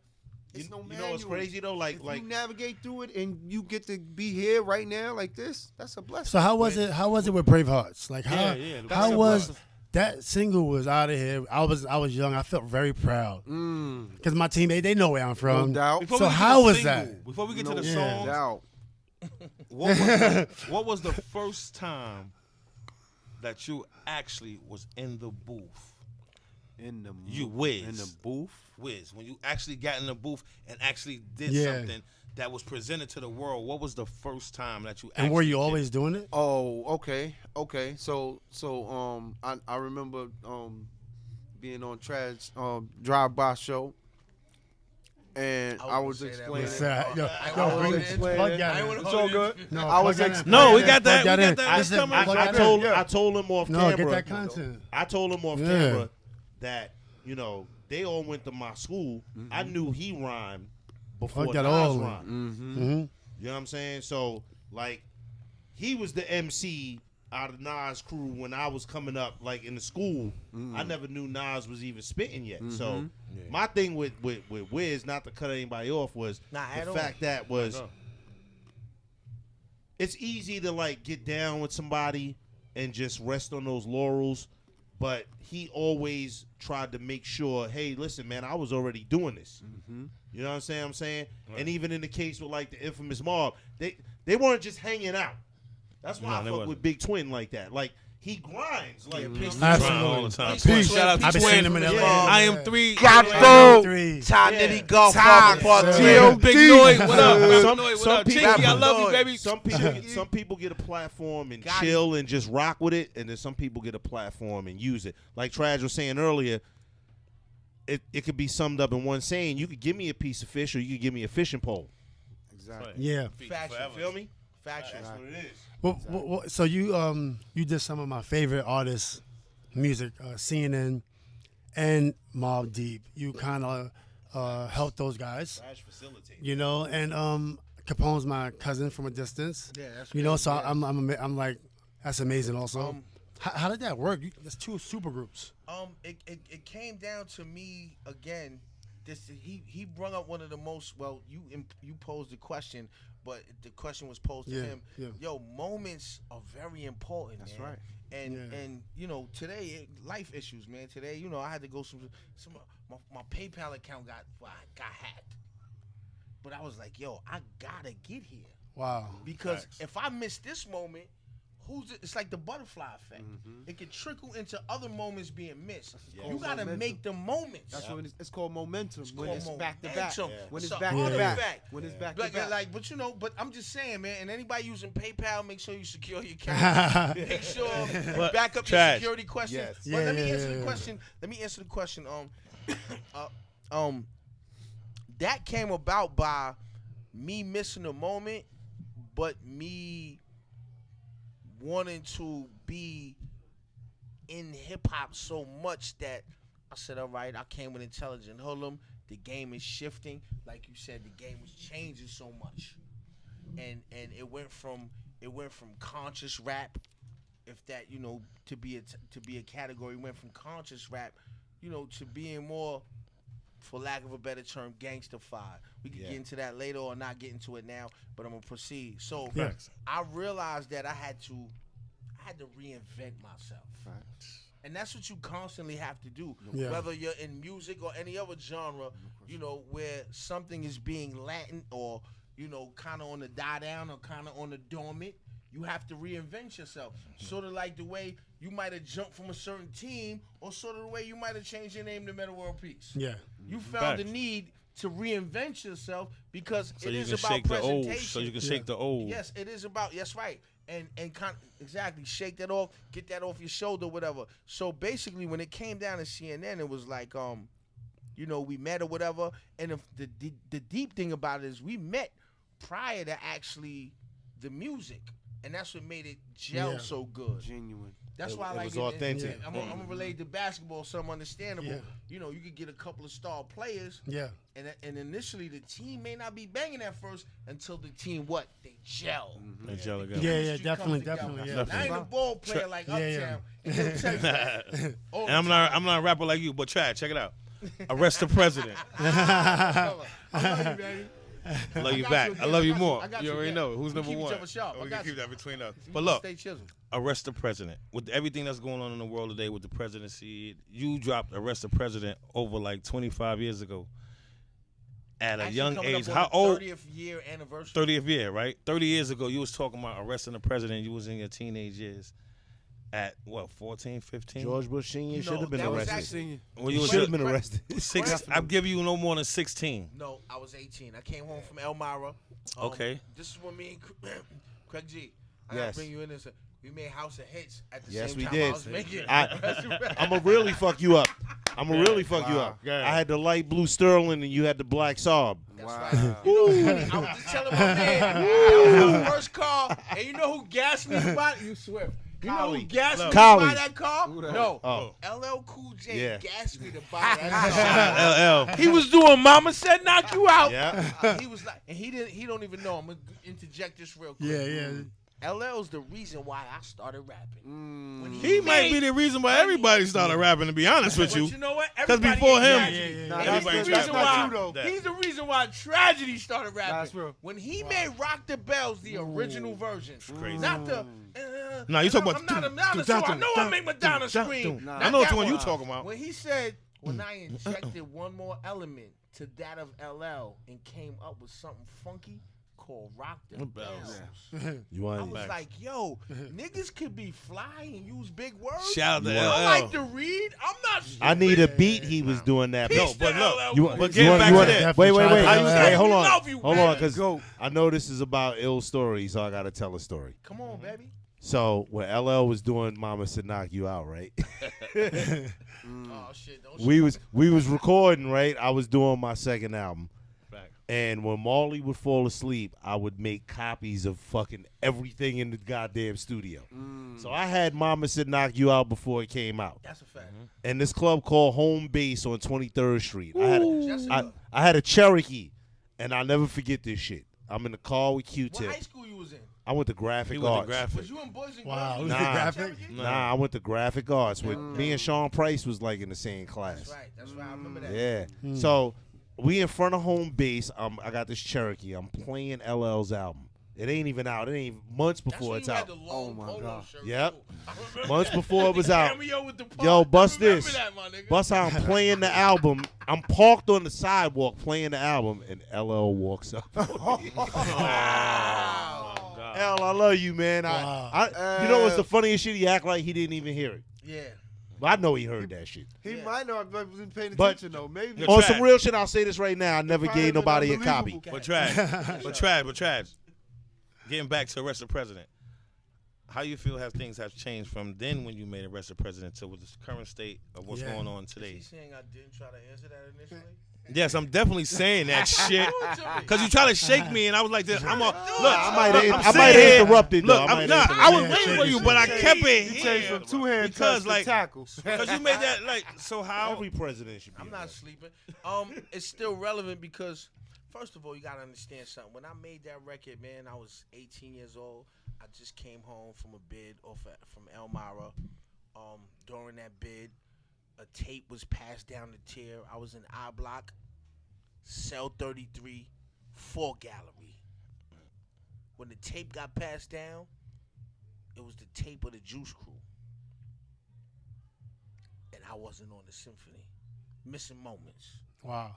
[SPEAKER 5] It's no
[SPEAKER 4] You
[SPEAKER 5] manual.
[SPEAKER 4] know what's crazy though?
[SPEAKER 5] If you navigate through it and you get to be here right now like this, that's a blessing.
[SPEAKER 1] So how was it? How was it with Bravehearts? Like
[SPEAKER 2] Yeah,
[SPEAKER 1] how
[SPEAKER 5] that's a
[SPEAKER 1] was
[SPEAKER 5] blessing.
[SPEAKER 1] that single was out of here? I was young. I felt very proud because my team they know where I'm
[SPEAKER 5] No
[SPEAKER 1] from.
[SPEAKER 5] doubt.
[SPEAKER 2] Before
[SPEAKER 1] So
[SPEAKER 2] we get to
[SPEAKER 1] how
[SPEAKER 2] the
[SPEAKER 1] was
[SPEAKER 2] single,
[SPEAKER 1] that?
[SPEAKER 2] Before we get to
[SPEAKER 5] No
[SPEAKER 2] the
[SPEAKER 1] Yeah.
[SPEAKER 2] songs,
[SPEAKER 5] doubt.
[SPEAKER 2] what was the first time that you actually was in the booth?
[SPEAKER 5] In the
[SPEAKER 2] Wiz.
[SPEAKER 5] in the booth.
[SPEAKER 2] Wiz, when you actually got in the booth and actually did
[SPEAKER 1] Yeah.
[SPEAKER 2] something that was presented to the world, what was the first time that you
[SPEAKER 1] And were you
[SPEAKER 2] actually
[SPEAKER 1] always doing it?
[SPEAKER 5] Oh, okay. So I remember being on Trash drive-by show, and I was
[SPEAKER 3] gonna say that,
[SPEAKER 5] explaining.
[SPEAKER 1] Yes, sir. Yo,
[SPEAKER 3] I
[SPEAKER 1] yo,
[SPEAKER 3] wanna
[SPEAKER 1] bring
[SPEAKER 3] hold
[SPEAKER 1] it.
[SPEAKER 3] it.
[SPEAKER 1] Plug that
[SPEAKER 3] I
[SPEAKER 1] in.
[SPEAKER 3] wanna
[SPEAKER 5] It's
[SPEAKER 3] hold
[SPEAKER 5] all
[SPEAKER 3] it.
[SPEAKER 5] good.
[SPEAKER 1] No,
[SPEAKER 5] I was
[SPEAKER 1] plug that in.
[SPEAKER 5] explaining-
[SPEAKER 2] No, we
[SPEAKER 1] Plug
[SPEAKER 2] got that.
[SPEAKER 1] plug
[SPEAKER 2] We got
[SPEAKER 1] in.
[SPEAKER 2] that.
[SPEAKER 1] Listen,
[SPEAKER 2] That's coming.
[SPEAKER 1] plug
[SPEAKER 4] I
[SPEAKER 1] that in.
[SPEAKER 4] told
[SPEAKER 1] Yeah.
[SPEAKER 4] I told him off
[SPEAKER 1] No,
[SPEAKER 4] camera.
[SPEAKER 1] get that content.
[SPEAKER 4] I told him off
[SPEAKER 1] Yeah.
[SPEAKER 4] camera that they all went to my school. I knew he rhymed before
[SPEAKER 1] Plug that
[SPEAKER 4] Nas
[SPEAKER 1] all in.
[SPEAKER 4] rhymed.
[SPEAKER 5] Mm-hmm.
[SPEAKER 1] Mm-hmm.
[SPEAKER 4] You know what I'm saying? So like, he was the MC out of Nas' crew when I was coming up, like in the school. I never knew Nas was even spitting yet. So my thing with Wiz, not to cut anybody off, was
[SPEAKER 3] Nah,
[SPEAKER 4] the
[SPEAKER 3] at all.
[SPEAKER 4] fact that was it's easy to like get down with somebody and just rest on those laurels, but he always tried to make sure, hey, listen, man, I was already doing this. You know what I'm saying?
[SPEAKER 2] Right.
[SPEAKER 4] And even in the case with like the infamous Mob, they weren't just hanging out. That's why
[SPEAKER 2] No,
[SPEAKER 4] I
[SPEAKER 2] they
[SPEAKER 4] fuck
[SPEAKER 2] wasn't.
[SPEAKER 4] with Big Twin like that. Like he grinds. Like you know
[SPEAKER 3] peace
[SPEAKER 4] what I'm
[SPEAKER 3] to
[SPEAKER 4] saying?
[SPEAKER 1] Absolutely.
[SPEAKER 2] all the time.
[SPEAKER 3] Peace.
[SPEAKER 2] Shout out
[SPEAKER 1] I've
[SPEAKER 2] to
[SPEAKER 1] been seeing
[SPEAKER 2] Twin.
[SPEAKER 1] him in LA.
[SPEAKER 4] Yeah.
[SPEAKER 2] I am 3.
[SPEAKER 5] Got
[SPEAKER 1] Three.
[SPEAKER 3] Ty
[SPEAKER 4] Yeah.
[SPEAKER 3] Nitty Golf
[SPEAKER 5] Ty.
[SPEAKER 3] Part
[SPEAKER 5] Yeah.
[SPEAKER 3] 3.
[SPEAKER 5] Yo,
[SPEAKER 2] Big
[SPEAKER 5] D.
[SPEAKER 2] Noise, what up? Big
[SPEAKER 4] Some-
[SPEAKER 2] Noise, what
[SPEAKER 4] some
[SPEAKER 2] up?
[SPEAKER 4] people-
[SPEAKER 2] Chinky, I love you, baby.
[SPEAKER 4] Some people get a platform and
[SPEAKER 3] Got
[SPEAKER 4] chill and just rock with it, and then some people get a platform and use it. Like Traj was saying earlier, it could be summed up in one saying: you could give me a piece of fish, or you could give me a fishing pole.
[SPEAKER 5] Exactly.
[SPEAKER 1] Yeah.
[SPEAKER 3] Faction.
[SPEAKER 2] Forever.
[SPEAKER 4] Feel me?
[SPEAKER 3] Faction.
[SPEAKER 4] That's what it is.
[SPEAKER 1] Well, so you did some of my favorite artists' music, CNN and Mobb Deep. You kind of helped those guys,
[SPEAKER 4] Traj facilitate.
[SPEAKER 1] you know. And Capone's my cousin from a distance,
[SPEAKER 3] Yeah, that's
[SPEAKER 1] you know.
[SPEAKER 3] great,
[SPEAKER 1] So
[SPEAKER 3] yeah.
[SPEAKER 1] I'm like, that's amazing. Also,
[SPEAKER 3] Um,
[SPEAKER 1] how did that work? That's two super groups.
[SPEAKER 3] It came down to me again. He brought up one of the most you posed the question, but the question was posed to
[SPEAKER 1] Yeah,
[SPEAKER 3] him.
[SPEAKER 1] yeah.
[SPEAKER 3] Yo, moments are very important.
[SPEAKER 5] That's
[SPEAKER 3] man.
[SPEAKER 5] right.
[SPEAKER 3] And you know today life issues, man. Today I had to go some my PayPal account got hacked, but I was like, yo, I gotta get here
[SPEAKER 1] Wow.
[SPEAKER 3] because
[SPEAKER 2] Facts.
[SPEAKER 3] if I miss this moment. It's like the butterfly effect. It can trickle into other moments being missed.
[SPEAKER 5] Yeah.
[SPEAKER 3] You gotta
[SPEAKER 5] Momentum.
[SPEAKER 3] make the moments.
[SPEAKER 5] That's what it's called momentum. When
[SPEAKER 3] called
[SPEAKER 5] it's back to back.
[SPEAKER 3] momentum.
[SPEAKER 5] When
[SPEAKER 3] It's
[SPEAKER 5] it's
[SPEAKER 3] a
[SPEAKER 5] back to
[SPEAKER 1] other
[SPEAKER 5] back.
[SPEAKER 3] fact.
[SPEAKER 5] When it's back to
[SPEAKER 3] Like,
[SPEAKER 5] back.
[SPEAKER 3] but I'm just saying, man. And anybody using PayPal, make sure you secure your account. Make sure you
[SPEAKER 2] But
[SPEAKER 3] back up your
[SPEAKER 2] Trash.
[SPEAKER 3] security question.
[SPEAKER 5] Yes.
[SPEAKER 3] But let me
[SPEAKER 1] Yeah,
[SPEAKER 3] answer
[SPEAKER 1] yeah,
[SPEAKER 3] the
[SPEAKER 1] yeah.
[SPEAKER 3] question. Let me answer the question. That came about by me missing a moment, but me wanting to be in hip hop so much that I said, all right, I came with intelligent hoodlum. The game is shifting, like you said. The game is changing so much, and it went from conscious rap, if that to be a category, went from conscious rap, to being more, for lack of a better term, gangster-fied. We can get into that later or not get into it now, but I'm gonna proceed. So
[SPEAKER 1] Yeah.
[SPEAKER 3] I realized that I had to reinvent myself. And that's what you constantly have to do.
[SPEAKER 1] Yeah.
[SPEAKER 3] Whether you're in music or any other genre, where something is being Latin or, kind of on the die down or kind of on the dormant, you have to reinvent yourself. Sort of like the way you might have jumped from a certain team, or sort of the way you might have changed your name to Metta World Peace.
[SPEAKER 1] Yeah.
[SPEAKER 3] You found the
[SPEAKER 2] Facts.
[SPEAKER 3] need to reinvent yourself because
[SPEAKER 2] So
[SPEAKER 3] it
[SPEAKER 2] you
[SPEAKER 3] is
[SPEAKER 2] can
[SPEAKER 3] about
[SPEAKER 2] shake the
[SPEAKER 3] presentation.
[SPEAKER 2] old. So you can shake the old.
[SPEAKER 3] Yes, it is about. Yes, right. And exactly, shake that off, get that off your shoulder, whatever. So basically, when it came down to CNN, it was like, we met or whatever. And if the deep thing about it is, we met prior to actually the music, and that's what made it gel
[SPEAKER 1] Yeah.
[SPEAKER 3] so good.
[SPEAKER 5] Genuine.
[SPEAKER 3] That's why I
[SPEAKER 4] it
[SPEAKER 3] like
[SPEAKER 4] was
[SPEAKER 3] it.
[SPEAKER 4] authentic.
[SPEAKER 3] I'm gonna relate to basketball, something understandable.
[SPEAKER 1] Yeah.
[SPEAKER 3] You know, you could get a couple of star players,
[SPEAKER 1] Yeah.
[SPEAKER 3] and initially the team may not be banging at first until the team they gel.
[SPEAKER 2] They gel together.
[SPEAKER 1] Yeah,
[SPEAKER 3] Chemistry
[SPEAKER 1] definitely,
[SPEAKER 3] comes
[SPEAKER 1] definitely.
[SPEAKER 3] together.
[SPEAKER 1] Yeah.
[SPEAKER 3] I ain't a ball player like Uptown.
[SPEAKER 1] Yeah.
[SPEAKER 3] And he'll tell you that all
[SPEAKER 2] And
[SPEAKER 3] the
[SPEAKER 2] I'm
[SPEAKER 3] time.
[SPEAKER 2] not a rapper like you, but Chad, check it out. Arrest the president.
[SPEAKER 3] I love you, baby.
[SPEAKER 2] I love you
[SPEAKER 3] got
[SPEAKER 2] back.
[SPEAKER 3] you
[SPEAKER 2] I
[SPEAKER 3] again.
[SPEAKER 2] love you
[SPEAKER 3] I got
[SPEAKER 2] more.
[SPEAKER 3] I got
[SPEAKER 2] You already
[SPEAKER 3] again.
[SPEAKER 2] know who's
[SPEAKER 3] We
[SPEAKER 2] number
[SPEAKER 3] keep each
[SPEAKER 2] one.
[SPEAKER 3] other sharp. I
[SPEAKER 2] We
[SPEAKER 3] got
[SPEAKER 2] can keep
[SPEAKER 3] you.
[SPEAKER 2] that between us.
[SPEAKER 3] We
[SPEAKER 2] But
[SPEAKER 3] can
[SPEAKER 2] look,
[SPEAKER 3] stay chiseled.
[SPEAKER 2] arrest the president. With everything that's going on in the world today with the presidency, you dropped arrest the president over like 25 years ago. At a
[SPEAKER 3] Actually
[SPEAKER 2] young
[SPEAKER 3] coming up
[SPEAKER 2] age,
[SPEAKER 3] on
[SPEAKER 2] how
[SPEAKER 3] the
[SPEAKER 2] old?
[SPEAKER 3] 30th year anniversary.
[SPEAKER 2] 30th year, right? 30 years ago, you was talking about arresting the president. You was in your teenage years. At what, 14, 15?
[SPEAKER 4] George Bush Sr.
[SPEAKER 3] No,
[SPEAKER 4] should have been
[SPEAKER 3] that was
[SPEAKER 4] arrested.
[SPEAKER 3] actually-
[SPEAKER 2] When you was
[SPEAKER 4] Should have
[SPEAKER 2] a-
[SPEAKER 4] been arrested.
[SPEAKER 2] I'm giving you no more than 16.
[SPEAKER 3] No, I was 18. I came home from Elmira.
[SPEAKER 2] Okay.
[SPEAKER 3] This is when me and Craig G. I
[SPEAKER 4] Yes.
[SPEAKER 3] gotta bring you in this. We made House of Hits at the
[SPEAKER 4] Yes,
[SPEAKER 3] same
[SPEAKER 4] we
[SPEAKER 3] time
[SPEAKER 4] did.
[SPEAKER 3] I was making.
[SPEAKER 4] I'm gonna really fuck you up. I'm gonna really fuck you up.
[SPEAKER 2] Go ahead.
[SPEAKER 4] I had the light blue Sterling and you had the black Saab.
[SPEAKER 3] That's
[SPEAKER 5] Wow.
[SPEAKER 3] right. You know, I was just telling my man, that was my first car, and you know who gassed me to buy it? You Swift. You know
[SPEAKER 4] Collie.
[SPEAKER 3] who gassed me to
[SPEAKER 4] Collie.
[SPEAKER 3] buy that car? No.
[SPEAKER 4] Oh.
[SPEAKER 3] LL Cool J
[SPEAKER 4] Yeah.
[SPEAKER 3] gassed me to buy that
[SPEAKER 2] LL.
[SPEAKER 3] car. He was doing Mama Said Knock You Out.
[SPEAKER 4] Yeah.
[SPEAKER 3] He was like, and he don't even know. I'm gonna interject this real quick.
[SPEAKER 1] Yeah.
[SPEAKER 3] LL's the reason why I started rapping. When
[SPEAKER 2] He might be the reason why everybody started rapping, to be honest with
[SPEAKER 3] But
[SPEAKER 2] you.
[SPEAKER 3] you know what?
[SPEAKER 2] Because
[SPEAKER 3] Everybody
[SPEAKER 2] before
[SPEAKER 3] ain't
[SPEAKER 2] him,
[SPEAKER 3] Tragedy.
[SPEAKER 1] Yeah.
[SPEAKER 3] And
[SPEAKER 2] everybody
[SPEAKER 3] he's the
[SPEAKER 2] tried
[SPEAKER 3] reason
[SPEAKER 2] to
[SPEAKER 3] why.
[SPEAKER 2] do that.
[SPEAKER 3] He's the reason why Tragedy started rapping.
[SPEAKER 5] That's real.
[SPEAKER 3] When he made "Rock the Bells" the original version,
[SPEAKER 2] crazy.
[SPEAKER 3] not the.
[SPEAKER 2] Nah, you talking
[SPEAKER 3] I'm
[SPEAKER 2] about-
[SPEAKER 3] not a Madonna, so I know I make Madonna scream.
[SPEAKER 5] Nah.
[SPEAKER 2] I
[SPEAKER 3] Not
[SPEAKER 2] know which
[SPEAKER 3] that
[SPEAKER 2] one you talking about.
[SPEAKER 3] When he said, "When I injected one more element to that of LL and came up with something funky called Rock the Bells."
[SPEAKER 4] You
[SPEAKER 3] I
[SPEAKER 4] want?
[SPEAKER 3] was like, yo, niggas could be fly and use big words.
[SPEAKER 2] Shout out to
[SPEAKER 3] I like
[SPEAKER 2] LL.
[SPEAKER 3] to read. I'm not stupid.
[SPEAKER 4] I need a beat. He was doing that.
[SPEAKER 3] Peace
[SPEAKER 2] No,
[SPEAKER 3] to
[SPEAKER 2] but look,
[SPEAKER 3] LL
[SPEAKER 4] You,
[SPEAKER 3] Cool
[SPEAKER 4] want-
[SPEAKER 2] but
[SPEAKER 3] J.
[SPEAKER 4] you
[SPEAKER 2] getting
[SPEAKER 4] want-
[SPEAKER 2] back
[SPEAKER 4] you
[SPEAKER 2] to
[SPEAKER 4] want-
[SPEAKER 2] that.
[SPEAKER 4] Wait,
[SPEAKER 1] Definitely
[SPEAKER 4] wait.
[SPEAKER 1] try to-
[SPEAKER 4] Hey, hold
[SPEAKER 3] We
[SPEAKER 4] on.
[SPEAKER 3] love you,
[SPEAKER 4] Hold on,
[SPEAKER 3] man.
[SPEAKER 4] because
[SPEAKER 5] Go.
[SPEAKER 4] I know this is about ill stories, so I got to tell a story.
[SPEAKER 3] Come on, baby.
[SPEAKER 4] So when LL was doing Mama Said Knock You Out, right?
[SPEAKER 3] Oh shit, don't
[SPEAKER 4] we was recording, right? I was doing my second album.
[SPEAKER 2] Fact.
[SPEAKER 4] And when Marley would fall asleep, I would make copies of fucking everything in the goddamn studio. So I had Mama Said Knock You Out before it came out.
[SPEAKER 3] That's a fact.
[SPEAKER 4] And this club called Home Base on 23rd Street.
[SPEAKER 3] Jessica,
[SPEAKER 4] I had a Cherokee, and I'll never forget this shit. I'm in the car with
[SPEAKER 3] what
[SPEAKER 4] Q-Tip.
[SPEAKER 3] high school you was in?
[SPEAKER 4] I went to graphic
[SPEAKER 2] He went
[SPEAKER 4] arts.
[SPEAKER 2] to graphic.
[SPEAKER 3] Was you in Boys and
[SPEAKER 1] Wow,
[SPEAKER 3] Girls?
[SPEAKER 1] was
[SPEAKER 4] it
[SPEAKER 1] graphic?
[SPEAKER 4] Nah, I went to graphic arts with me and Sean Price was like in the same class.
[SPEAKER 3] That's right. That's right. I remember that.
[SPEAKER 4] Yeah. So we in front of Home Base. I got this Cherokee. I'm playing LL's album. It ain't even out. It ain't even months
[SPEAKER 3] That's
[SPEAKER 4] before
[SPEAKER 3] when
[SPEAKER 4] it's
[SPEAKER 3] you
[SPEAKER 4] out.
[SPEAKER 3] had the long
[SPEAKER 5] Oh, my
[SPEAKER 3] polo
[SPEAKER 5] God.
[SPEAKER 3] shirt,
[SPEAKER 4] Yep.
[SPEAKER 3] too. I remember
[SPEAKER 4] Months
[SPEAKER 3] that.
[SPEAKER 4] before it
[SPEAKER 3] The
[SPEAKER 4] was out.
[SPEAKER 3] cameo with the
[SPEAKER 4] Yo,
[SPEAKER 3] part.
[SPEAKER 4] bust
[SPEAKER 3] I remember
[SPEAKER 4] this.
[SPEAKER 3] that, my nigga.
[SPEAKER 4] Bust how I'm playing the album. I'm parked on the sidewalk playing the album, and LL walks up.
[SPEAKER 3] Wow.
[SPEAKER 4] L, I love you, man.
[SPEAKER 1] Wow.
[SPEAKER 4] You know what's the funniest shit? He act like he didn't even hear it.
[SPEAKER 3] Yeah.
[SPEAKER 4] But I know he heard that shit.
[SPEAKER 5] He
[SPEAKER 3] Yeah.
[SPEAKER 5] might not have been paying
[SPEAKER 4] But-
[SPEAKER 5] attention though. Maybe.
[SPEAKER 2] Yeah.
[SPEAKER 4] On
[SPEAKER 2] Trash.
[SPEAKER 4] some real shit, I'll say this right now. I never
[SPEAKER 5] probably
[SPEAKER 4] gave
[SPEAKER 5] been
[SPEAKER 4] nobody a copy.
[SPEAKER 5] unbelievable.
[SPEAKER 2] But Trash. Getting back to Arrest the President. How you feel things have changed from then when you made Arrest the President to with the current state of what's
[SPEAKER 1] Yeah.
[SPEAKER 2] going on
[SPEAKER 3] Is
[SPEAKER 2] today?
[SPEAKER 3] he saying I didn't try to answer that initially?
[SPEAKER 2] Yes, I'm definitely saying that shit.
[SPEAKER 3] Do it to me.
[SPEAKER 2] Cause you try to shake me, and I was like, this. I'm a look.
[SPEAKER 4] I might
[SPEAKER 2] I'm
[SPEAKER 4] have
[SPEAKER 2] saying-
[SPEAKER 4] interrupted.
[SPEAKER 2] Look,
[SPEAKER 4] though. I might
[SPEAKER 2] nah,
[SPEAKER 4] have
[SPEAKER 2] I was
[SPEAKER 1] Yeah,
[SPEAKER 2] waiting
[SPEAKER 1] shake
[SPEAKER 2] for
[SPEAKER 1] it,
[SPEAKER 2] you,
[SPEAKER 1] shake
[SPEAKER 2] but I
[SPEAKER 1] it.
[SPEAKER 2] kept it
[SPEAKER 5] He
[SPEAKER 2] here
[SPEAKER 5] changed from two hand
[SPEAKER 2] because,
[SPEAKER 5] touch
[SPEAKER 2] like,
[SPEAKER 5] to tackles.
[SPEAKER 2] because you made that like. So how?
[SPEAKER 4] Every president should be.
[SPEAKER 3] I'm
[SPEAKER 4] a
[SPEAKER 3] not
[SPEAKER 4] rep.
[SPEAKER 3] sleeping. It's still relevant because, first of all, you gotta understand something. When I made that record, man, I was 18 years old. I just came home from a bid from Elmira. During that bid, a tape was passed down the tier. I was in I Block, Cell 33, 4 Gallery. When the tape got passed down, it was the tape of the Juice Crew. And I wasn't on the symphony. Missing moments.
[SPEAKER 1] Wow.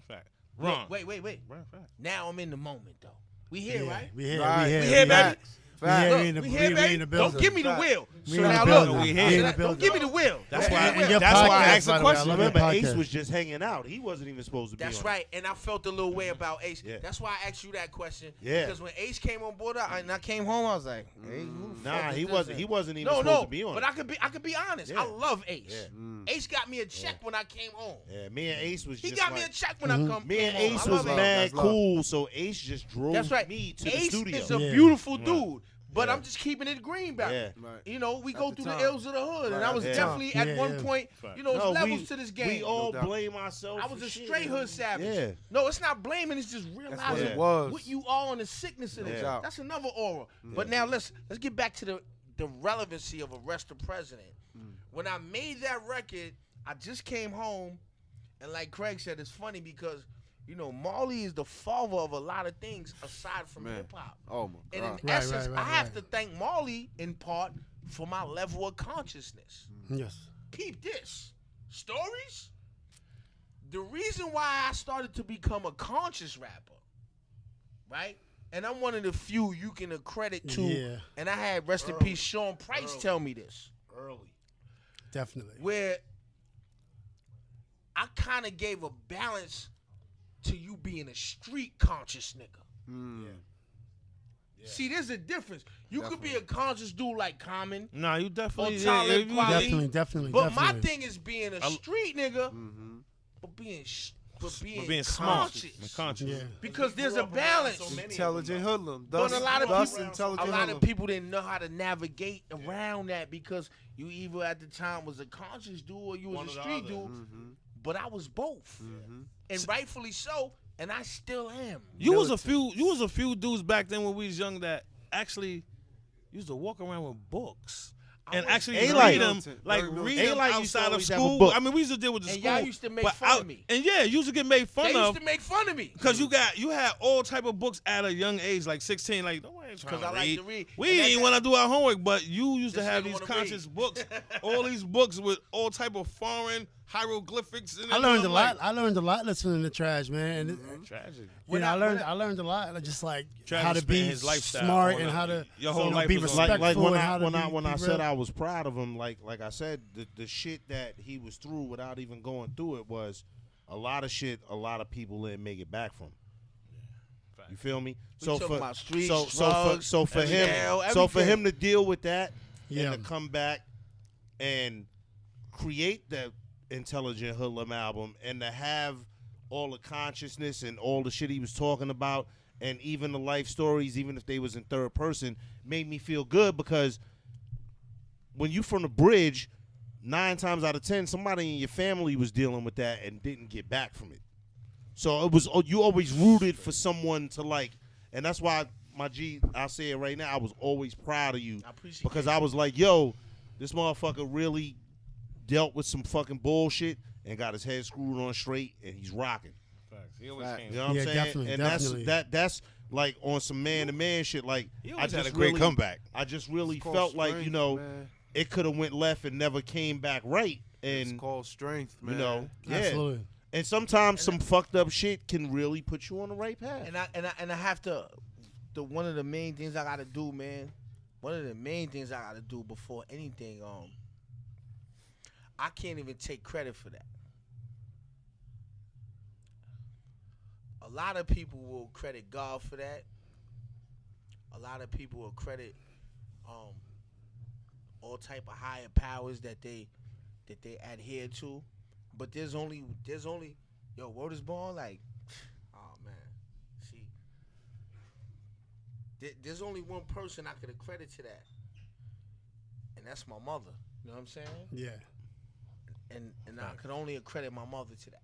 [SPEAKER 2] Fact. Wrong.
[SPEAKER 3] Wait.
[SPEAKER 2] Wrong, fact.
[SPEAKER 3] Now I'm in the moment, though. We here,
[SPEAKER 1] Yeah,
[SPEAKER 3] right?
[SPEAKER 1] We here.
[SPEAKER 5] Right.
[SPEAKER 1] We here.
[SPEAKER 3] We here, baby.
[SPEAKER 5] Facts.
[SPEAKER 1] We here.
[SPEAKER 3] Look,
[SPEAKER 1] We in the,
[SPEAKER 3] we
[SPEAKER 1] we,
[SPEAKER 3] here,
[SPEAKER 1] we
[SPEAKER 3] baby.
[SPEAKER 1] in the
[SPEAKER 3] Don't
[SPEAKER 1] building.
[SPEAKER 3] give me the
[SPEAKER 5] Fact.
[SPEAKER 3] wheel.
[SPEAKER 1] We
[SPEAKER 3] So
[SPEAKER 1] in the
[SPEAKER 3] now
[SPEAKER 1] building.
[SPEAKER 3] look,
[SPEAKER 2] We
[SPEAKER 1] We
[SPEAKER 2] here.
[SPEAKER 1] in the
[SPEAKER 3] don't
[SPEAKER 1] building.
[SPEAKER 3] give me the wheel.
[SPEAKER 2] That's
[SPEAKER 3] Don't
[SPEAKER 2] why.
[SPEAKER 3] give me the
[SPEAKER 1] your
[SPEAKER 3] wheel.
[SPEAKER 2] That's why I
[SPEAKER 1] podcast,
[SPEAKER 2] asked the
[SPEAKER 1] by the way,
[SPEAKER 2] question.
[SPEAKER 1] I love your
[SPEAKER 4] Remember, Ace
[SPEAKER 1] podcast.
[SPEAKER 4] was just hanging out. He wasn't even supposed to be.
[SPEAKER 3] That's
[SPEAKER 4] on
[SPEAKER 3] right, and I felt a little way about Ace.
[SPEAKER 4] Yeah.
[SPEAKER 3] That's why I asked you that question.
[SPEAKER 4] Yeah.
[SPEAKER 3] Because when Ace came on board, and I came home, I was like, hey, who the fuck
[SPEAKER 4] Nah,
[SPEAKER 3] is
[SPEAKER 4] he
[SPEAKER 3] this?
[SPEAKER 4] wasn't. He wasn't even
[SPEAKER 3] No,
[SPEAKER 4] supposed to be on.
[SPEAKER 3] but
[SPEAKER 4] it.
[SPEAKER 3] I could be honest.
[SPEAKER 4] Yeah.
[SPEAKER 3] I love Ace.
[SPEAKER 4] Yeah.
[SPEAKER 3] Ace got me a check when I came home.
[SPEAKER 4] Yeah, me and Ace was
[SPEAKER 3] He
[SPEAKER 4] just
[SPEAKER 3] got
[SPEAKER 4] like,
[SPEAKER 3] me a check when I come.
[SPEAKER 4] me and
[SPEAKER 3] came home.
[SPEAKER 4] Ace
[SPEAKER 3] I
[SPEAKER 4] was
[SPEAKER 3] love Ace.
[SPEAKER 4] mad
[SPEAKER 5] That's love.
[SPEAKER 4] cool, so Ace just drove
[SPEAKER 3] That's right.
[SPEAKER 4] me to the
[SPEAKER 3] Ace
[SPEAKER 4] studio.
[SPEAKER 3] is a
[SPEAKER 1] Yeah.
[SPEAKER 3] beautiful dude. But
[SPEAKER 4] Yeah.
[SPEAKER 3] I'm just keeping it greenback.
[SPEAKER 4] Yeah.
[SPEAKER 5] Right.
[SPEAKER 3] You know, we
[SPEAKER 5] At
[SPEAKER 3] go
[SPEAKER 5] the
[SPEAKER 3] through
[SPEAKER 5] time.
[SPEAKER 3] the ills of the hood, and
[SPEAKER 5] Right,
[SPEAKER 3] I was
[SPEAKER 5] at the
[SPEAKER 3] definitely
[SPEAKER 1] time.
[SPEAKER 3] at
[SPEAKER 1] Yeah,
[SPEAKER 3] one
[SPEAKER 1] yeah.
[SPEAKER 3] point.
[SPEAKER 2] Fact.
[SPEAKER 3] You know, it's
[SPEAKER 4] No,
[SPEAKER 3] levels to this game.
[SPEAKER 4] We all
[SPEAKER 5] doubt.
[SPEAKER 4] blame ourselves.
[SPEAKER 3] I was
[SPEAKER 4] for
[SPEAKER 3] a
[SPEAKER 4] shit.
[SPEAKER 3] straight hood savage.
[SPEAKER 4] Yeah.
[SPEAKER 3] No, it's not blaming. It's just
[SPEAKER 5] That's
[SPEAKER 3] realizing
[SPEAKER 5] what
[SPEAKER 4] Yeah.
[SPEAKER 5] it was.
[SPEAKER 3] what you are and the sickness of
[SPEAKER 5] No
[SPEAKER 3] this.
[SPEAKER 5] doubt.
[SPEAKER 3] That's another aura. But now let's get back to the relevancy of Arrest the President. When I made that record, I just came home, and like Craig said, it's funny because you know Marley is the father of a lot of things aside from
[SPEAKER 5] Man.
[SPEAKER 3] hip hop.
[SPEAKER 5] Oh my
[SPEAKER 3] And
[SPEAKER 5] God.
[SPEAKER 3] in
[SPEAKER 1] Right,
[SPEAKER 3] essence,
[SPEAKER 1] right,
[SPEAKER 3] I have
[SPEAKER 1] right.
[SPEAKER 3] to thank Marley in part for my level of consciousness.
[SPEAKER 1] Yes.
[SPEAKER 3] Peep this. Stories? The reason why I started to become a conscious rapper, right? And I'm one of the few you can accredit to.
[SPEAKER 1] Yeah.
[SPEAKER 3] And I had, rest in
[SPEAKER 4] Early.
[SPEAKER 3] peace, Sean Price
[SPEAKER 4] Early.
[SPEAKER 3] tell me this.
[SPEAKER 4] Early.
[SPEAKER 1] Definitely.
[SPEAKER 3] Where I kind of gave a balance to you being a street conscious nigga.
[SPEAKER 5] Mm.
[SPEAKER 4] Yeah.
[SPEAKER 3] See, there's a difference. You could be a conscious dude like Common,
[SPEAKER 2] Nah, you definitely.
[SPEAKER 3] Or Talib
[SPEAKER 2] you-
[SPEAKER 3] Kweli.
[SPEAKER 1] Definitely.
[SPEAKER 3] but my
[SPEAKER 1] definitely.
[SPEAKER 3] thing is being a street nigga,
[SPEAKER 5] Mm-hmm.
[SPEAKER 3] but being
[SPEAKER 2] But being smart,
[SPEAKER 3] conscious.
[SPEAKER 2] and conscious.
[SPEAKER 1] Yeah.
[SPEAKER 3] Because there's a balance.
[SPEAKER 5] Intelligent hoodlum.
[SPEAKER 3] But a lot of
[SPEAKER 5] thus
[SPEAKER 3] people,
[SPEAKER 5] intelligent
[SPEAKER 3] a lot of
[SPEAKER 5] hoodlum.
[SPEAKER 3] people didn't know how to navigate around that because you either at the time was a conscious dude or you
[SPEAKER 2] One
[SPEAKER 3] was
[SPEAKER 2] or
[SPEAKER 3] a
[SPEAKER 2] the
[SPEAKER 3] street
[SPEAKER 2] other.
[SPEAKER 3] dude.
[SPEAKER 5] Mm-hmm.
[SPEAKER 3] But I was both,
[SPEAKER 5] Mm-hmm.
[SPEAKER 3] and rightfully so, and I still am.
[SPEAKER 2] You was a few dudes back then when we was young that actually used to walk around with books. And
[SPEAKER 3] was-
[SPEAKER 2] actually
[SPEAKER 4] A-Light.
[SPEAKER 2] read them, like
[SPEAKER 5] Very
[SPEAKER 2] read
[SPEAKER 5] militant.
[SPEAKER 2] them
[SPEAKER 4] A-Light used to
[SPEAKER 2] outside of
[SPEAKER 4] always have a
[SPEAKER 2] school.
[SPEAKER 4] book.
[SPEAKER 2] I mean, we used to deal with the
[SPEAKER 3] And
[SPEAKER 2] school.
[SPEAKER 3] y'all used to make
[SPEAKER 2] but
[SPEAKER 3] fun of me.
[SPEAKER 2] And yeah, you used to get made fun
[SPEAKER 3] They
[SPEAKER 2] of
[SPEAKER 3] used to make fun of me
[SPEAKER 2] because you had all type of books at a young age, like 16. Like, don't worry, trying
[SPEAKER 3] because I
[SPEAKER 2] to
[SPEAKER 3] like
[SPEAKER 2] read.
[SPEAKER 3] to read.
[SPEAKER 2] We
[SPEAKER 3] And that
[SPEAKER 2] didn't
[SPEAKER 3] guy-
[SPEAKER 2] want to do our homework, but you used to
[SPEAKER 3] This
[SPEAKER 2] have
[SPEAKER 3] nigga
[SPEAKER 2] these
[SPEAKER 3] wanna
[SPEAKER 2] conscious
[SPEAKER 3] read.
[SPEAKER 2] books, all these books with all type of foreign hieroglyphics. In
[SPEAKER 1] I
[SPEAKER 2] it.
[SPEAKER 1] learned a
[SPEAKER 2] I'm
[SPEAKER 1] lot.
[SPEAKER 2] like,
[SPEAKER 1] I learned a lot listening to Trash, man. And
[SPEAKER 2] Tragic.
[SPEAKER 1] you know, I learned a lot. Like, just like
[SPEAKER 2] Travis
[SPEAKER 1] how to
[SPEAKER 2] spent
[SPEAKER 1] be
[SPEAKER 2] his lifestyle
[SPEAKER 1] smart
[SPEAKER 2] on
[SPEAKER 1] and
[SPEAKER 2] a-
[SPEAKER 1] how to
[SPEAKER 2] your whole
[SPEAKER 1] you know,
[SPEAKER 2] life
[SPEAKER 1] be
[SPEAKER 2] was on-
[SPEAKER 1] respectful
[SPEAKER 4] Like when
[SPEAKER 1] and
[SPEAKER 4] I
[SPEAKER 1] how to
[SPEAKER 4] when
[SPEAKER 1] be
[SPEAKER 4] I said
[SPEAKER 1] real.
[SPEAKER 4] I was proud of him, like I said, the shit that he was through without even going through it was a lot of shit. A lot of people didn't make it back from. You feel me?
[SPEAKER 3] We talking about streets, drugs,
[SPEAKER 4] so for him,
[SPEAKER 3] jail,
[SPEAKER 4] so for
[SPEAKER 3] everything.
[SPEAKER 4] him to deal with that
[SPEAKER 1] Yeah.
[SPEAKER 4] and to come back and create that Intelligent Hoodlum album and to have all the consciousness and all the shit he was talking about and even the life stories, even if they was in third person, made me feel good because when you from the bridge, 9 times out of 10, somebody in your family was dealing with that and didn't get back from it. So it was you always rooted for someone to like, and that's why my G, I'll say it right now, I was always proud of you
[SPEAKER 3] I appreciate
[SPEAKER 4] because
[SPEAKER 3] it.
[SPEAKER 4] I was like, yo, this motherfucker really dealt with some fucking bullshit and got his head screwed on straight and he's rocking.
[SPEAKER 2] Facts. He always
[SPEAKER 5] Facts.
[SPEAKER 2] came.
[SPEAKER 4] You know what
[SPEAKER 1] Yeah,
[SPEAKER 4] I'm saying?
[SPEAKER 1] definitely,
[SPEAKER 4] and
[SPEAKER 1] definitely.
[SPEAKER 4] that's like on some man to man shit. Like
[SPEAKER 2] He
[SPEAKER 4] I
[SPEAKER 2] always
[SPEAKER 4] just
[SPEAKER 2] had a great
[SPEAKER 4] really,
[SPEAKER 2] comeback.
[SPEAKER 4] I just really
[SPEAKER 5] It's called
[SPEAKER 4] felt like
[SPEAKER 5] strength,
[SPEAKER 4] you know
[SPEAKER 5] man.
[SPEAKER 4] it could have went left and never came back right.
[SPEAKER 5] It's
[SPEAKER 4] And
[SPEAKER 5] called strength, man.
[SPEAKER 4] you know, yeah.
[SPEAKER 1] Absolutely.
[SPEAKER 4] And sometimes some fucked up shit can really put you on the right path.
[SPEAKER 3] And I have to. One of the main things I gotta do, man. One of the main things I gotta do before anything, I can't even take credit for that. A lot of people will credit God for that. A lot of people will credit all type of higher powers that they adhere to. But there's only yo, word is born, like, oh man. See, there's only one person I could accredit to that. And that's my mother. You know what I'm saying?
[SPEAKER 1] Yeah.
[SPEAKER 3] And I could only accredit my mother to that.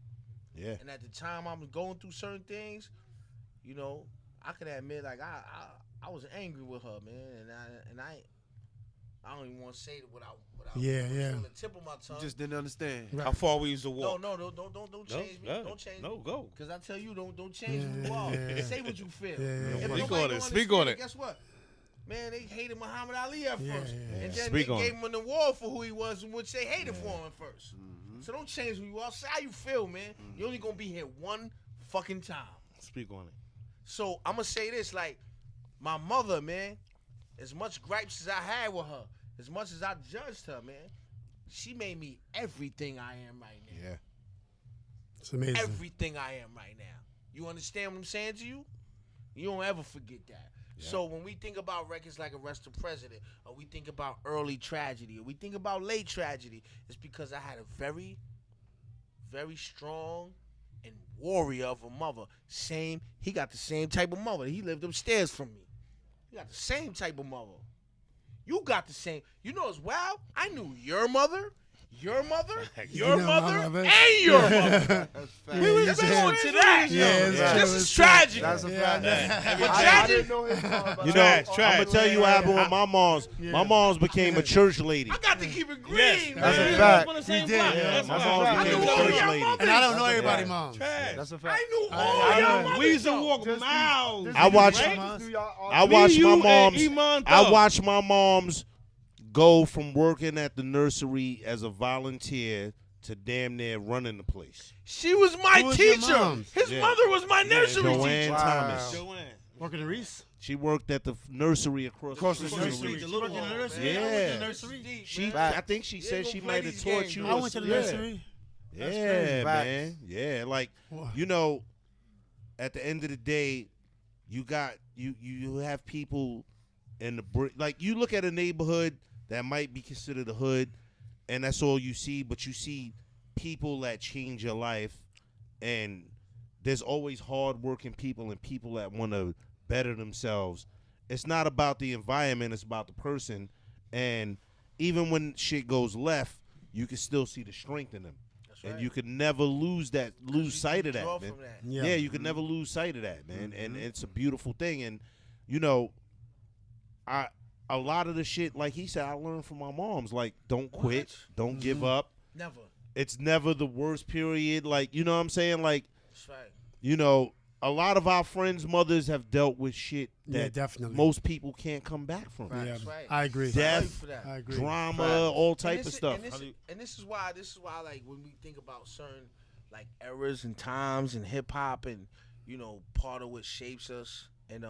[SPEAKER 4] Yeah.
[SPEAKER 3] And at the time I was going through certain things, you know, I could admit like I was angry with her, man, and I don't even want to say it without
[SPEAKER 1] Yeah, yeah.
[SPEAKER 3] on the tip of my tongue.
[SPEAKER 5] You just didn't understand.
[SPEAKER 1] Right.
[SPEAKER 2] How far we used to
[SPEAKER 3] no,
[SPEAKER 2] walk?
[SPEAKER 3] don't change me.
[SPEAKER 2] No,
[SPEAKER 3] Don't change
[SPEAKER 2] no,
[SPEAKER 3] me.
[SPEAKER 2] go.
[SPEAKER 3] Cause I tell you, don't change
[SPEAKER 1] Yeah,
[SPEAKER 3] who you are.
[SPEAKER 1] yeah, yeah.
[SPEAKER 3] Say what you feel.
[SPEAKER 1] Yeah, yeah,
[SPEAKER 3] If
[SPEAKER 1] yeah.
[SPEAKER 3] nobody
[SPEAKER 2] Speak on
[SPEAKER 3] don't
[SPEAKER 2] it, speak
[SPEAKER 3] understand
[SPEAKER 2] on it.
[SPEAKER 3] Guess what? Man, they hated Muhammad Ali at
[SPEAKER 1] Yeah,
[SPEAKER 3] first,
[SPEAKER 1] yeah,
[SPEAKER 3] and
[SPEAKER 2] yeah.
[SPEAKER 3] then
[SPEAKER 2] Speak
[SPEAKER 3] they
[SPEAKER 2] on
[SPEAKER 3] gave
[SPEAKER 2] it.
[SPEAKER 3] him an award for who he was, in which they hated for him at first. So don't change who you are. Say how you feel, man. You're only gonna be here one fucking time.
[SPEAKER 2] Speak on it.
[SPEAKER 3] So I'm gonna say this, like, my mother, man, as much gripes as I had with her, as much as I judged her, man, she made me everything I am right now.
[SPEAKER 4] Yeah.
[SPEAKER 1] It's amazing.
[SPEAKER 3] Everything I am right now. You understand what I'm saying to you? You don't ever forget that. So when we think about records like Arrest the President, or we think about early tragedy, or we think about late tragedy, it's because I had a very, very strong and warrior of a mother. He got the same type of mother. He lived upstairs from me. You got the same type of mother. You got the same. You know as well. I knew your mother, your mother, your mother, and your mother.
[SPEAKER 5] That's
[SPEAKER 3] We was going to that. This is tragedy.
[SPEAKER 5] That's a fact.
[SPEAKER 3] I
[SPEAKER 5] didn't know his mom.
[SPEAKER 4] You know, I'm gonna tell you what happened with my mom's. My mom's became a church lady.
[SPEAKER 3] I got to keep it green,
[SPEAKER 5] That's
[SPEAKER 3] man.
[SPEAKER 5] a fact.
[SPEAKER 1] You did.
[SPEAKER 4] Yeah, my mom's
[SPEAKER 3] I
[SPEAKER 4] became
[SPEAKER 3] knew
[SPEAKER 4] a
[SPEAKER 3] all
[SPEAKER 4] church
[SPEAKER 3] your
[SPEAKER 4] lady.
[SPEAKER 3] mothers.
[SPEAKER 1] And I don't know everybody, mom.
[SPEAKER 5] That's a fact.
[SPEAKER 3] I knew all your mothers.
[SPEAKER 2] We used to
[SPEAKER 3] though.
[SPEAKER 2] walk miles.
[SPEAKER 4] I watched. I watched my mom's. I watched my mom's go from working at the nursery as a volunteer to damn near running the place.
[SPEAKER 3] She was my
[SPEAKER 1] Who was your
[SPEAKER 3] teacher.
[SPEAKER 1] mom?
[SPEAKER 3] His
[SPEAKER 4] Yeah.
[SPEAKER 3] mother was my nursery
[SPEAKER 4] Joanne
[SPEAKER 3] teacher.
[SPEAKER 4] Thomas.
[SPEAKER 1] Working the Reese?
[SPEAKER 4] She worked at the nursery across the street.
[SPEAKER 1] Nursery.
[SPEAKER 2] the little
[SPEAKER 1] Working in the
[SPEAKER 2] one,
[SPEAKER 1] nursery?
[SPEAKER 4] man.
[SPEAKER 1] I went to the
[SPEAKER 4] Yeah.
[SPEAKER 1] nursery.
[SPEAKER 4] She,
[SPEAKER 5] Facts.
[SPEAKER 4] I think she said
[SPEAKER 3] ain't
[SPEAKER 4] she
[SPEAKER 3] gonna play
[SPEAKER 4] might have
[SPEAKER 3] these
[SPEAKER 4] taught
[SPEAKER 3] games,
[SPEAKER 4] you.
[SPEAKER 3] though.
[SPEAKER 1] I went to the
[SPEAKER 4] Yeah.
[SPEAKER 1] nursery.
[SPEAKER 4] Yeah,
[SPEAKER 5] crazy.
[SPEAKER 4] man. Yeah, like
[SPEAKER 1] Wow.
[SPEAKER 4] you know, at the end of the day, you have people in the like you look at a neighborhood that might be considered a hood, and that's all you see. But you see people that change your life, and there's always hardworking people and people that want to better themselves. It's not about the environment; it's about the person. And even when shit goes left, you can still see the strength in them. And you could never lose sight of that, man. Yeah, you could never lose sight of that, man. And it's a beautiful thing. And you know, a lot of the shit, like he said, I learned from my mom's. Like, don't quit, don't give up.
[SPEAKER 3] Never.
[SPEAKER 4] It's never the worst period. Like, you know what I'm saying? Like,
[SPEAKER 3] That's right.
[SPEAKER 4] you know, a lot of our friends' mothers have dealt with shit
[SPEAKER 1] Yeah,
[SPEAKER 4] that
[SPEAKER 1] definitely.
[SPEAKER 4] most people can't come back from.
[SPEAKER 1] Yeah,
[SPEAKER 3] That's right.
[SPEAKER 1] I agree.
[SPEAKER 4] Death,
[SPEAKER 1] I agree.
[SPEAKER 4] drama, all type of stuff.
[SPEAKER 3] And this is why like when we think about certain like eras and times in hip hop and you know part of what shapes us and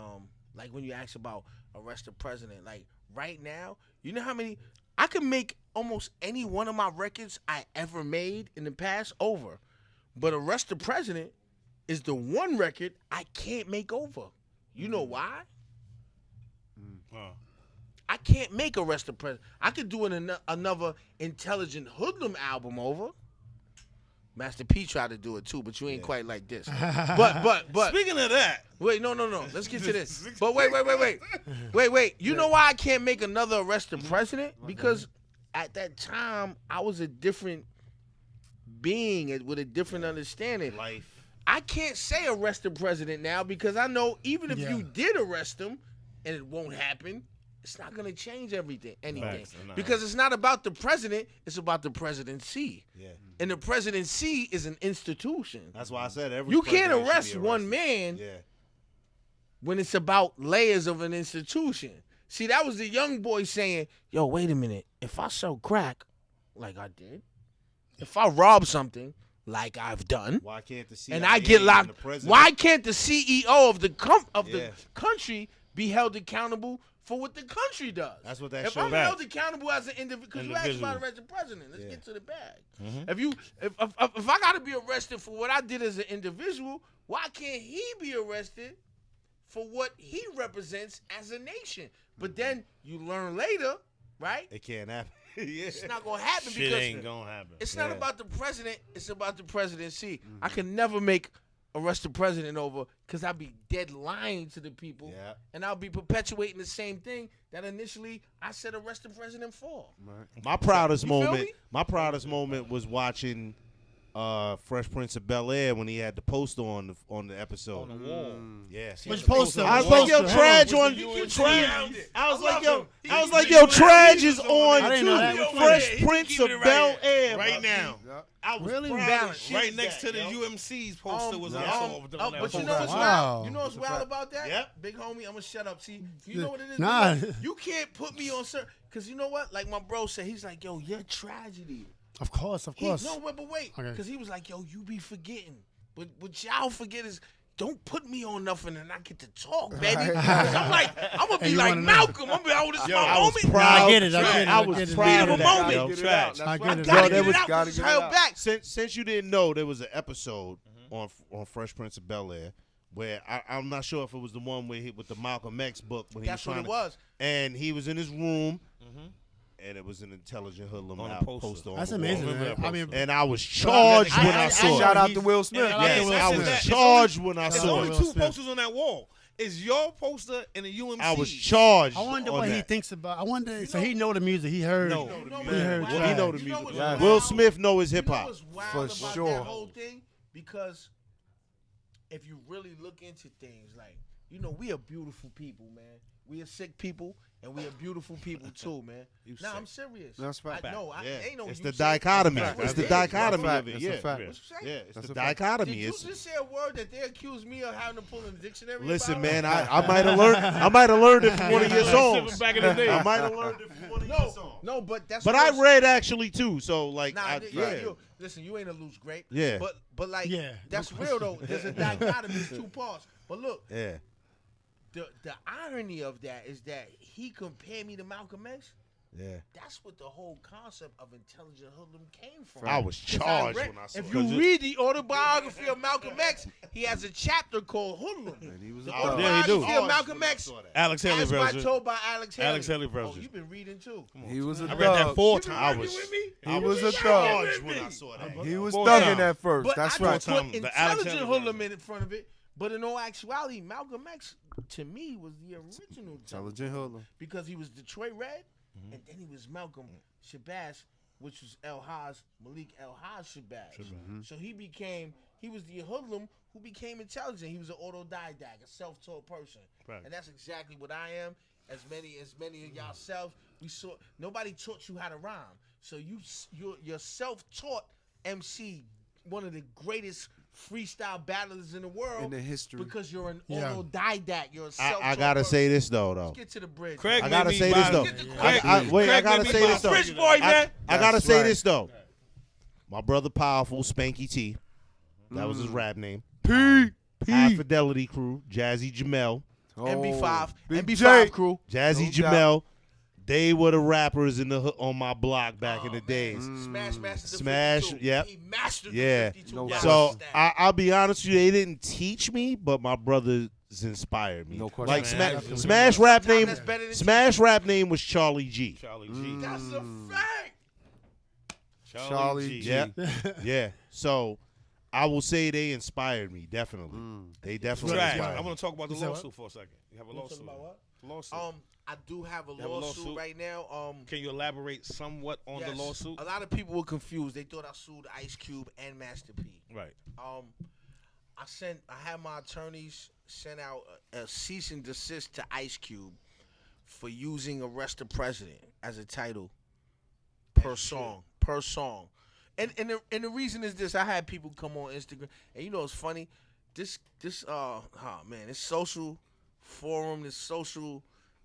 [SPEAKER 3] like when you ask about Arrest the President, like right now, you know how many I could make almost any one of my records I ever made in the past over, but Arrest the President is the one record I can't make over. You know why? I can't make Arrest the President. I could do another Intelligent Hoodlum album over. Master P tried to do it too, but you ain't quite like this. But
[SPEAKER 2] Speaking of that,
[SPEAKER 3] wait, no. Let's get to this. But wait. You know why I can't make another Arrest the President? Because at that time I was a different being with a different understanding.
[SPEAKER 4] Life.
[SPEAKER 3] I can't say arrest the president now because I know even if you did arrest him and it won't happen, it's not going to change anything. Because it's not about the president, it's about the presidency.
[SPEAKER 4] Yeah.
[SPEAKER 3] And the presidency is an institution.
[SPEAKER 4] That's why I said
[SPEAKER 3] You can't
[SPEAKER 4] president should
[SPEAKER 3] arrest
[SPEAKER 4] be
[SPEAKER 3] one
[SPEAKER 4] arrested.
[SPEAKER 3] man
[SPEAKER 4] Yeah.
[SPEAKER 3] when it's about layers of an institution. See, that was the young boy saying, yo, wait a minute. If I sell crack, like I did, if I rob something, like I've done,
[SPEAKER 4] Why can't the CIA
[SPEAKER 3] and I get
[SPEAKER 4] and
[SPEAKER 3] locked.
[SPEAKER 4] the president-
[SPEAKER 3] Why can't the CEO of the country be held accountable for what the country does?
[SPEAKER 4] That's what that
[SPEAKER 3] If
[SPEAKER 4] show
[SPEAKER 3] I'm
[SPEAKER 4] about.
[SPEAKER 3] held accountable as an individual, because you asked about arrest the president. Let's get to the bag. If I got to be arrested for what I did as an individual, why can't he be arrested for what he represents as a nation? But then you learn later, right?
[SPEAKER 4] It can't happen. Yeah.
[SPEAKER 3] It's not gonna happen
[SPEAKER 2] shit
[SPEAKER 3] because
[SPEAKER 2] ain't gonna happen.
[SPEAKER 3] it's not about the president. It's about the presidency. I can never make arrest the president over because I'll be dead lying to the people, and I'll be perpetuating the same thing that initially I said arrest the president for.
[SPEAKER 4] My proudest
[SPEAKER 3] You feel
[SPEAKER 4] moment.
[SPEAKER 3] me?
[SPEAKER 4] My proudest moment was watching Fresh Prince of Bel-Air when he had the poster on the episode. On the wall. Yeah. see,
[SPEAKER 1] Which poster?
[SPEAKER 4] I was
[SPEAKER 1] Which
[SPEAKER 4] like, yo,
[SPEAKER 1] poster?
[SPEAKER 4] Traj
[SPEAKER 1] Hold on.
[SPEAKER 4] on.
[SPEAKER 3] You keep
[SPEAKER 4] Traj.
[SPEAKER 3] around it.
[SPEAKER 4] I was
[SPEAKER 3] I
[SPEAKER 4] like,
[SPEAKER 3] love
[SPEAKER 4] yo.
[SPEAKER 3] him.
[SPEAKER 4] I was
[SPEAKER 3] He
[SPEAKER 4] like,
[SPEAKER 3] keep
[SPEAKER 4] yo,
[SPEAKER 3] it around.
[SPEAKER 4] Traj
[SPEAKER 3] He
[SPEAKER 4] is
[SPEAKER 3] keep it around.
[SPEAKER 4] on
[SPEAKER 1] I didn't know that.
[SPEAKER 3] Yo,
[SPEAKER 4] Fresh
[SPEAKER 3] yeah, he
[SPEAKER 4] Prince
[SPEAKER 3] keep
[SPEAKER 4] of
[SPEAKER 3] it around.
[SPEAKER 4] Bel-Air
[SPEAKER 2] Right now.
[SPEAKER 4] I was
[SPEAKER 1] Really?
[SPEAKER 4] proud of
[SPEAKER 3] Balance.
[SPEAKER 4] shit
[SPEAKER 2] Right next to
[SPEAKER 4] that,
[SPEAKER 2] the
[SPEAKER 4] yo.
[SPEAKER 2] UMC's poster was
[SPEAKER 3] But
[SPEAKER 2] also
[SPEAKER 3] you know what's
[SPEAKER 1] Wow.
[SPEAKER 3] wild? You know what's wild about that?
[SPEAKER 4] Yep.
[SPEAKER 3] Big homie, I'm gonna shut up. See, you know what it is?
[SPEAKER 1] Nah.
[SPEAKER 3] You can't put me on certain, because you know what? Like my bro said, he's like, yo, you're tragedy.
[SPEAKER 1] Of course.
[SPEAKER 3] No, but wait.
[SPEAKER 1] Okay.
[SPEAKER 3] Because he was like, yo, you be forgetting. But what y'all forget is, don't put me on nothing and I get to talk, baby. 'Cause I'm like, I'm going to be
[SPEAKER 1] you
[SPEAKER 3] like
[SPEAKER 1] wanna know.
[SPEAKER 3] Malcolm. I'm going to be, oh, this is my
[SPEAKER 4] I was
[SPEAKER 3] homie.
[SPEAKER 4] proud.
[SPEAKER 1] I get it.
[SPEAKER 4] I was proud of that, yo.
[SPEAKER 3] Moment.
[SPEAKER 2] Trash.
[SPEAKER 1] I get it.
[SPEAKER 3] Gotta
[SPEAKER 4] there
[SPEAKER 3] get
[SPEAKER 4] was-
[SPEAKER 3] it out
[SPEAKER 5] gotta
[SPEAKER 3] 'cause
[SPEAKER 5] get
[SPEAKER 3] it's
[SPEAKER 5] it
[SPEAKER 3] held
[SPEAKER 5] out.
[SPEAKER 3] back.
[SPEAKER 4] Since you didn't know, there was an episode on Fresh Prince of Bel-Air where I'm not sure if it was the one with the Malcolm X book when
[SPEAKER 3] That's
[SPEAKER 4] he was
[SPEAKER 3] what
[SPEAKER 4] trying
[SPEAKER 3] it was.
[SPEAKER 4] and he was in his room and it was an intelligent hoodlum
[SPEAKER 2] On the
[SPEAKER 4] out
[SPEAKER 2] poster.
[SPEAKER 4] poster on
[SPEAKER 1] That's
[SPEAKER 4] the wall.
[SPEAKER 1] amazing.
[SPEAKER 2] Remember
[SPEAKER 1] Man.
[SPEAKER 2] that
[SPEAKER 1] I mean,
[SPEAKER 4] And I was charged when I saw
[SPEAKER 5] Shout
[SPEAKER 4] it.
[SPEAKER 5] out to Will Smith.
[SPEAKER 1] Yeah,
[SPEAKER 4] Yes,
[SPEAKER 1] Will
[SPEAKER 4] I
[SPEAKER 1] Smith.
[SPEAKER 4] was charged when I
[SPEAKER 2] It's
[SPEAKER 4] saw
[SPEAKER 2] only
[SPEAKER 4] it.
[SPEAKER 1] Will
[SPEAKER 2] two
[SPEAKER 1] Smith.
[SPEAKER 2] posters on that wall. It's your poster and the UMC.
[SPEAKER 4] I was charged.
[SPEAKER 1] I wonder
[SPEAKER 4] on
[SPEAKER 1] what he
[SPEAKER 4] that.
[SPEAKER 1] thinks about. I wonder. So he know the music. He heard.
[SPEAKER 2] No.
[SPEAKER 3] You know
[SPEAKER 1] He
[SPEAKER 3] what's
[SPEAKER 1] heard
[SPEAKER 3] wild?
[SPEAKER 4] Well, he know the
[SPEAKER 3] You know
[SPEAKER 4] music.
[SPEAKER 3] what's
[SPEAKER 5] Yes.
[SPEAKER 3] wild?
[SPEAKER 4] Will Smith know his
[SPEAKER 3] You
[SPEAKER 4] hip
[SPEAKER 3] know
[SPEAKER 4] hop.
[SPEAKER 3] what's wild
[SPEAKER 5] For
[SPEAKER 3] about
[SPEAKER 5] sure.
[SPEAKER 3] that whole thing? Because if you really look into things, like, you know, we are beautiful people, man. We are sick people, and we are beautiful people too, man. Nah, I'm serious.
[SPEAKER 5] That's fact.
[SPEAKER 3] No, I
[SPEAKER 4] Yeah,
[SPEAKER 3] ain't no.
[SPEAKER 4] it's
[SPEAKER 3] you
[SPEAKER 4] the
[SPEAKER 3] sick.
[SPEAKER 4] dichotomy.
[SPEAKER 5] That's
[SPEAKER 4] It's the
[SPEAKER 3] It is.
[SPEAKER 4] dichotomy
[SPEAKER 5] That's a
[SPEAKER 4] of it.
[SPEAKER 5] fact.
[SPEAKER 4] Yeah,
[SPEAKER 5] That's a fact.
[SPEAKER 3] What you say?
[SPEAKER 4] yeah. It's
[SPEAKER 5] That's
[SPEAKER 4] the
[SPEAKER 5] a fact.
[SPEAKER 4] dichotomy.
[SPEAKER 3] Did you
[SPEAKER 4] It's
[SPEAKER 3] just say a word that they accused me of having to pull in the dictionary?
[SPEAKER 4] listen,
[SPEAKER 3] about?
[SPEAKER 4] man. I might have learned. I might have learned it from one of your songs.
[SPEAKER 2] Back in the day.
[SPEAKER 4] I might have learned it from one of your songs.
[SPEAKER 3] No, but that's.
[SPEAKER 4] But
[SPEAKER 3] what
[SPEAKER 4] I
[SPEAKER 3] was-
[SPEAKER 4] read actually too. So like,
[SPEAKER 3] Nah, listen, you ain't a loose grape.
[SPEAKER 4] Yeah.
[SPEAKER 3] But like,
[SPEAKER 1] Yeah,
[SPEAKER 3] that's
[SPEAKER 1] no
[SPEAKER 3] real though. There's a dichotomy, there's two parts. But look,
[SPEAKER 4] yeah.
[SPEAKER 3] the irony of that is that he compared me to Malcolm X.
[SPEAKER 4] Yeah.
[SPEAKER 3] That's what the whole concept of intelligent hoodlum came from.
[SPEAKER 4] I was
[SPEAKER 3] If
[SPEAKER 4] charged
[SPEAKER 3] read-
[SPEAKER 4] when I saw
[SPEAKER 3] If
[SPEAKER 4] it.
[SPEAKER 3] you read the autobiography of Malcolm X, he has a chapter called Hoodlum.
[SPEAKER 5] And he was a
[SPEAKER 3] The
[SPEAKER 5] thug.
[SPEAKER 2] Yeah, he do.
[SPEAKER 3] autobiography of Malcolm X,
[SPEAKER 2] Alex Haley
[SPEAKER 3] as by
[SPEAKER 2] version.
[SPEAKER 3] told by Alex Haley.
[SPEAKER 2] Alex Haley
[SPEAKER 3] Oh,
[SPEAKER 2] version.
[SPEAKER 3] you've been reading too.
[SPEAKER 5] He was a
[SPEAKER 2] I read that
[SPEAKER 5] thug.
[SPEAKER 2] 4
[SPEAKER 3] You been
[SPEAKER 2] times.
[SPEAKER 3] reading with me?
[SPEAKER 5] He was a thug.
[SPEAKER 4] charged when I saw that.
[SPEAKER 5] He was
[SPEAKER 2] Four
[SPEAKER 5] thugging
[SPEAKER 2] times.
[SPEAKER 5] at first.
[SPEAKER 3] But
[SPEAKER 5] That's
[SPEAKER 3] I
[SPEAKER 5] right.
[SPEAKER 3] just put
[SPEAKER 2] The Alex
[SPEAKER 3] intelligent
[SPEAKER 2] Haley
[SPEAKER 3] hoodlum
[SPEAKER 2] version.
[SPEAKER 3] in front of it. But in all actuality, Malcolm X, to me, was the original
[SPEAKER 5] Intelligent hoodlum.
[SPEAKER 3] because he was Detroit Red, and then he was Malcolm Shabazz, which was Malik El Haj Shabazz. So he was the hoodlum who became intelligent. He was an autodidact, a self-taught person,
[SPEAKER 2] Right.
[SPEAKER 3] and that's exactly what I am. As many of yourselves, nobody taught you how to rhyme. So you're self-taught MC, one of the greatest freestyle battlers in the world
[SPEAKER 5] In the history.
[SPEAKER 3] because you're an
[SPEAKER 1] Yeah.
[SPEAKER 3] autodidact. You're a self-taught
[SPEAKER 4] I gotta
[SPEAKER 3] person.
[SPEAKER 4] say this though.
[SPEAKER 3] Let's get to the bridge.
[SPEAKER 2] Craig
[SPEAKER 4] I
[SPEAKER 2] made
[SPEAKER 4] gotta
[SPEAKER 2] me
[SPEAKER 4] say
[SPEAKER 2] buy
[SPEAKER 4] this though.
[SPEAKER 2] the-
[SPEAKER 3] Get the
[SPEAKER 2] Craig-
[SPEAKER 4] I
[SPEAKER 2] Craig
[SPEAKER 4] gotta
[SPEAKER 2] made me
[SPEAKER 4] say
[SPEAKER 2] buy
[SPEAKER 4] this though.
[SPEAKER 2] Rich boy, man.
[SPEAKER 4] I gotta
[SPEAKER 5] That's
[SPEAKER 4] say
[SPEAKER 5] right.
[SPEAKER 4] this though. My brother Powerful, Spanky T. That was his rap name. High Fidelity Crew, Jazzy Jamel,
[SPEAKER 3] MB5,
[SPEAKER 5] Big
[SPEAKER 3] MB5
[SPEAKER 5] J.
[SPEAKER 3] crew.
[SPEAKER 4] Jazzy
[SPEAKER 5] No
[SPEAKER 4] Jamel. They were the rappers on my block back in the days.
[SPEAKER 3] Smash mastered the
[SPEAKER 4] Smash,
[SPEAKER 3] 52.
[SPEAKER 4] yep.
[SPEAKER 3] He mastered
[SPEAKER 4] Yeah.
[SPEAKER 3] the 52.
[SPEAKER 5] No
[SPEAKER 3] Yes.
[SPEAKER 4] So
[SPEAKER 5] question.
[SPEAKER 4] I'll be honest with you, they didn't teach me, but my brothers inspired me.
[SPEAKER 5] No question.
[SPEAKER 4] Like
[SPEAKER 2] Man,
[SPEAKER 4] Smash rap
[SPEAKER 3] Sometimes
[SPEAKER 4] name,
[SPEAKER 3] that's better than
[SPEAKER 4] Smash rap name was Charlie G.
[SPEAKER 2] Charlie G.
[SPEAKER 3] That's a fact.
[SPEAKER 5] Charlie G.
[SPEAKER 4] Yeah, yeah. So I will say they inspired me definitely. They definitely
[SPEAKER 2] Trash.
[SPEAKER 4] inspired
[SPEAKER 2] I
[SPEAKER 4] me.
[SPEAKER 2] want to talk about the
[SPEAKER 1] You said what?
[SPEAKER 2] lawsuit for a second. You have a
[SPEAKER 3] You talking
[SPEAKER 2] lawsuit.
[SPEAKER 3] about what?
[SPEAKER 2] Lawsuit.
[SPEAKER 3] I do have a
[SPEAKER 2] have a
[SPEAKER 3] lawsuit
[SPEAKER 2] lawsuit?
[SPEAKER 3] right now.
[SPEAKER 2] Can you elaborate somewhat on
[SPEAKER 3] Yes.
[SPEAKER 2] the lawsuit?
[SPEAKER 3] A lot of people were confused. They thought I sued Ice Cube and Master P.
[SPEAKER 2] Right.
[SPEAKER 3] I had my attorneys send out a cease and desist to Ice Cube for using "Arrest the President" as a title per song. And the reason is this: I had people come on Instagram, and you know it's funny. This social forum, this social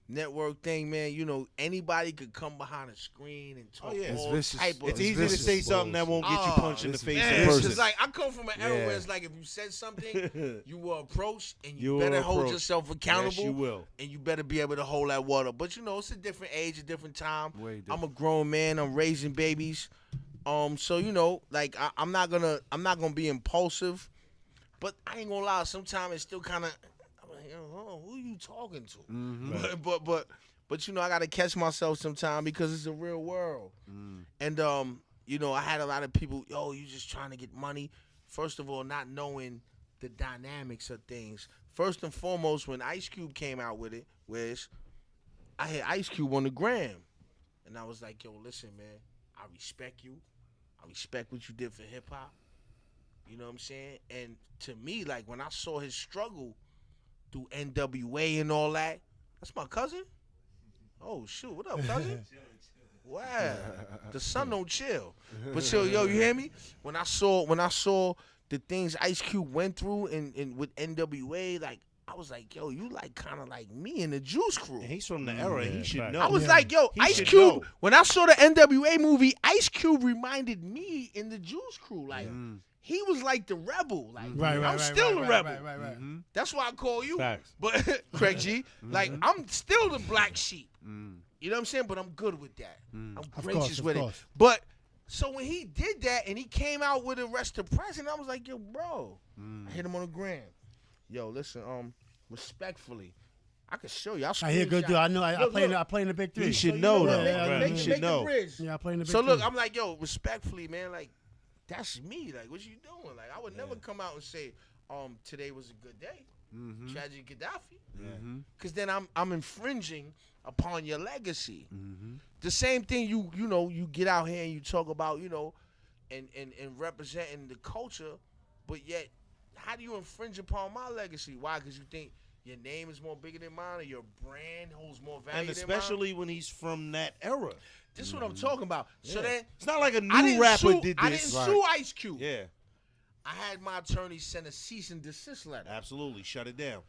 [SPEAKER 3] network thing, man. You know anybody could come behind a screen and talk
[SPEAKER 4] yeah.
[SPEAKER 5] It's
[SPEAKER 3] all
[SPEAKER 5] vicious.
[SPEAKER 3] type of.
[SPEAKER 4] It's
[SPEAKER 5] It's
[SPEAKER 4] easy to
[SPEAKER 5] vicious.
[SPEAKER 4] say something that won't get you punched in the
[SPEAKER 5] it's
[SPEAKER 4] face
[SPEAKER 3] Man,
[SPEAKER 4] in
[SPEAKER 3] it's
[SPEAKER 4] person.
[SPEAKER 3] just like I come from an era
[SPEAKER 4] Yeah.
[SPEAKER 3] where it's like if you said something, you were approached, and you
[SPEAKER 4] You
[SPEAKER 3] better
[SPEAKER 4] were
[SPEAKER 3] hold
[SPEAKER 4] approached.
[SPEAKER 3] yourself accountable.
[SPEAKER 4] Yes, you will.
[SPEAKER 3] And you better be able to hold that water. But you know, it's a different age, a different time.
[SPEAKER 5] Way
[SPEAKER 3] I'm
[SPEAKER 5] different.
[SPEAKER 3] a grown man. I'm raising babies. So you know, like I'm not gonna be impulsive. But I ain't gonna lie. Sometimes it's still kind of, like, who you talking to? But you know, I gotta catch myself sometime because it's a real world. And you know, I had a lot of people, you just trying to get money. First of all, not knowing the dynamics of things. First and foremost, when Ice Cube came out with it, I had Ice Cube on the gram. And I was like, yo, listen, man, I respect you. I respect what you did for hip hop. You know what I'm saying? And to me, like when I saw his struggle through NWA and all that, that's my cousin. Oh shoot, what up, cousin? Wow, the sun don't chill. But yo, you hear me? When I saw the things Ice Cube went through in with NWA, like I was like, yo, you like kind of like me and the Juice Crew.
[SPEAKER 4] He's from the era. He should
[SPEAKER 2] fact.
[SPEAKER 4] know.
[SPEAKER 3] I was like, yo,
[SPEAKER 4] He
[SPEAKER 3] Ice
[SPEAKER 4] should
[SPEAKER 3] Cube.
[SPEAKER 4] know.
[SPEAKER 3] When I saw the NWA movie, Ice Cube reminded me in the Juice Crew. Like he was like the rebel. Like I'm still the rebel.
[SPEAKER 1] Right.
[SPEAKER 3] That's why I call you.
[SPEAKER 2] Facts.
[SPEAKER 3] But Craig G, like I'm still the black sheep. You know what I'm saying? But I'm good with that. I'm gracious
[SPEAKER 1] of
[SPEAKER 3] with it.
[SPEAKER 1] course.
[SPEAKER 3] But so when he did that and he came out with Arrest the President, I was like, yo, bro. I hit him on the gram. Yo, listen, respectfully, I can show you. I'll
[SPEAKER 1] I hear good
[SPEAKER 3] screenshot.
[SPEAKER 1] dude. I know. I
[SPEAKER 3] Look,
[SPEAKER 1] play.
[SPEAKER 3] look.
[SPEAKER 1] I play in the big three.
[SPEAKER 4] He should
[SPEAKER 3] So you
[SPEAKER 4] know
[SPEAKER 3] what?
[SPEAKER 4] though.
[SPEAKER 3] Make-
[SPEAKER 1] Yeah,
[SPEAKER 3] make-
[SPEAKER 1] he
[SPEAKER 3] make
[SPEAKER 4] should
[SPEAKER 3] the
[SPEAKER 4] know.
[SPEAKER 3] bridge.
[SPEAKER 1] Yeah, I play in the big
[SPEAKER 3] So
[SPEAKER 1] three.
[SPEAKER 3] look, I'm like, yo, respectfully, man, like, that's me. Like, what you doing? Like, I would never come out and say, today was a good day. Tragedy Khadafi. Because then I'm infringing upon your legacy. The same thing you get out here and you talk about, and representing the culture, but yet, how do you infringe upon my legacy? Why? Because you think your name is more bigger than mine, or your brand holds more value
[SPEAKER 4] And
[SPEAKER 3] than mine?
[SPEAKER 4] especially when he's from that era.
[SPEAKER 3] This is what I'm talking about. So
[SPEAKER 4] Yeah.
[SPEAKER 3] then,
[SPEAKER 4] It's not like a
[SPEAKER 3] I
[SPEAKER 4] new
[SPEAKER 3] didn't
[SPEAKER 4] rapper
[SPEAKER 3] sue,
[SPEAKER 4] did
[SPEAKER 3] I
[SPEAKER 4] this.
[SPEAKER 3] didn't sue Ice Cube.
[SPEAKER 4] Yeah,
[SPEAKER 3] I had my attorney send a cease and desist letter.
[SPEAKER 4] absolutely. Shut it down.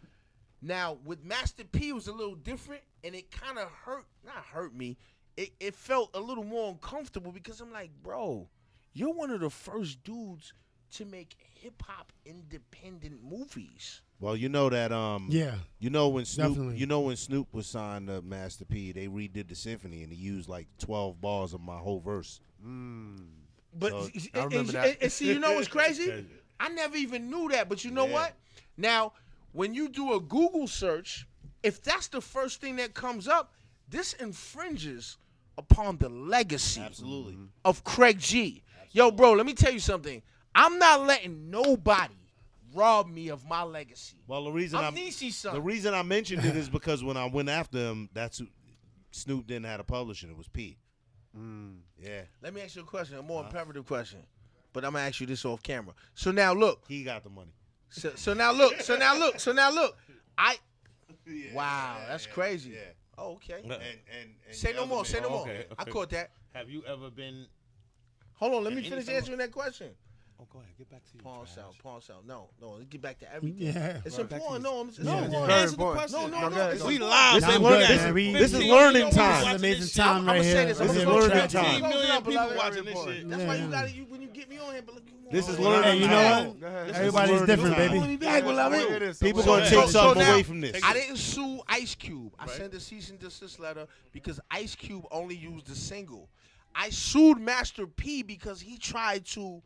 [SPEAKER 3] Now, with Master P, it was a little different, and it kind of not hurt me. It felt a little more uncomfortable because I'm like, bro, you're one of the first dudes to make hip-hop independent movies.
[SPEAKER 4] Well, you know that
[SPEAKER 1] Yeah.
[SPEAKER 4] you know when Snoop
[SPEAKER 1] Definitely.
[SPEAKER 4] when Snoop was signed to Master P, they redid the symphony and he used like 12 bars of my whole verse.
[SPEAKER 3] But
[SPEAKER 4] So,
[SPEAKER 5] I remember that.
[SPEAKER 3] and see, you know what's crazy? I never even knew that. But you know
[SPEAKER 4] Yeah.
[SPEAKER 3] what? Now, when you do a Google search, if that's the first thing that comes up, this infringes upon the legacy
[SPEAKER 4] Absolutely.
[SPEAKER 3] of CRAIGG G. Yo, bro, let me tell you something. I'm not letting nobody rob me of my legacy.
[SPEAKER 4] Well, the reason
[SPEAKER 3] I'm Niecy's son.
[SPEAKER 4] the reason I mentioned it is because when I went after him, that's who, Snoop didn't have a publisher. It was P. Yeah,
[SPEAKER 3] Let me ask you a question, a more imperative question. But I'm gonna ask you this off camera. So now look.
[SPEAKER 4] he got the money.
[SPEAKER 3] So now look. Wow, that's crazy.
[SPEAKER 4] Yeah.
[SPEAKER 3] Oh, okay.
[SPEAKER 4] And
[SPEAKER 3] Say
[SPEAKER 4] the
[SPEAKER 3] no
[SPEAKER 4] other
[SPEAKER 3] more.
[SPEAKER 4] man-
[SPEAKER 3] Say no more.
[SPEAKER 2] okay,
[SPEAKER 3] I
[SPEAKER 2] okay.
[SPEAKER 3] caught that.
[SPEAKER 2] Have you ever been?
[SPEAKER 3] Hold on. Let me
[SPEAKER 2] And
[SPEAKER 3] finish
[SPEAKER 2] anytime-
[SPEAKER 3] answering that question.
[SPEAKER 2] Oh, go ahead. Get back to you.
[SPEAKER 3] Pawn
[SPEAKER 2] Trash.
[SPEAKER 3] out. Pawn out. No. Let's get back to everything.
[SPEAKER 1] Yeah.
[SPEAKER 3] It's
[SPEAKER 1] Right.
[SPEAKER 3] important. No, it's
[SPEAKER 1] Yeah.
[SPEAKER 3] important.
[SPEAKER 5] Very
[SPEAKER 2] Answer the
[SPEAKER 5] important.
[SPEAKER 2] question.
[SPEAKER 3] No,
[SPEAKER 5] go ahead.
[SPEAKER 2] We
[SPEAKER 5] Go
[SPEAKER 2] live.
[SPEAKER 4] This
[SPEAKER 1] Nah,
[SPEAKER 4] is
[SPEAKER 1] I'm
[SPEAKER 4] learning-
[SPEAKER 1] good,
[SPEAKER 4] this
[SPEAKER 1] man.
[SPEAKER 4] is-
[SPEAKER 1] We-
[SPEAKER 4] this is
[SPEAKER 2] 15
[SPEAKER 4] learning
[SPEAKER 2] million people
[SPEAKER 4] time.
[SPEAKER 1] This is
[SPEAKER 2] watching
[SPEAKER 1] amazing
[SPEAKER 2] this
[SPEAKER 1] time
[SPEAKER 2] shit.
[SPEAKER 1] right
[SPEAKER 3] I'ma say
[SPEAKER 1] here.
[SPEAKER 3] this.
[SPEAKER 4] This
[SPEAKER 3] I'ma
[SPEAKER 4] is
[SPEAKER 3] say this.
[SPEAKER 4] learning
[SPEAKER 3] 15
[SPEAKER 4] time.
[SPEAKER 2] million people
[SPEAKER 3] beloved.
[SPEAKER 2] watching this shit.
[SPEAKER 3] That's
[SPEAKER 1] Yeah,
[SPEAKER 3] why
[SPEAKER 1] yeah.
[SPEAKER 3] you got to when you get me on here. But look,
[SPEAKER 4] This is
[SPEAKER 1] Hey,
[SPEAKER 4] learning
[SPEAKER 1] you know
[SPEAKER 4] time.
[SPEAKER 1] what?
[SPEAKER 5] Go ahead.
[SPEAKER 1] Everybody's
[SPEAKER 4] learning
[SPEAKER 1] different,
[SPEAKER 4] time.
[SPEAKER 1] baby.
[SPEAKER 3] Pull me back, beloved.
[SPEAKER 4] People
[SPEAKER 5] So-
[SPEAKER 4] gonna
[SPEAKER 5] so-
[SPEAKER 4] take
[SPEAKER 3] so
[SPEAKER 4] something
[SPEAKER 3] now-
[SPEAKER 4] away from this.
[SPEAKER 3] I didn't sue Ice Cube. I
[SPEAKER 2] Right.
[SPEAKER 3] sent a cease and desist letter because Ice Cube only used the single. I sued Master P because he tried to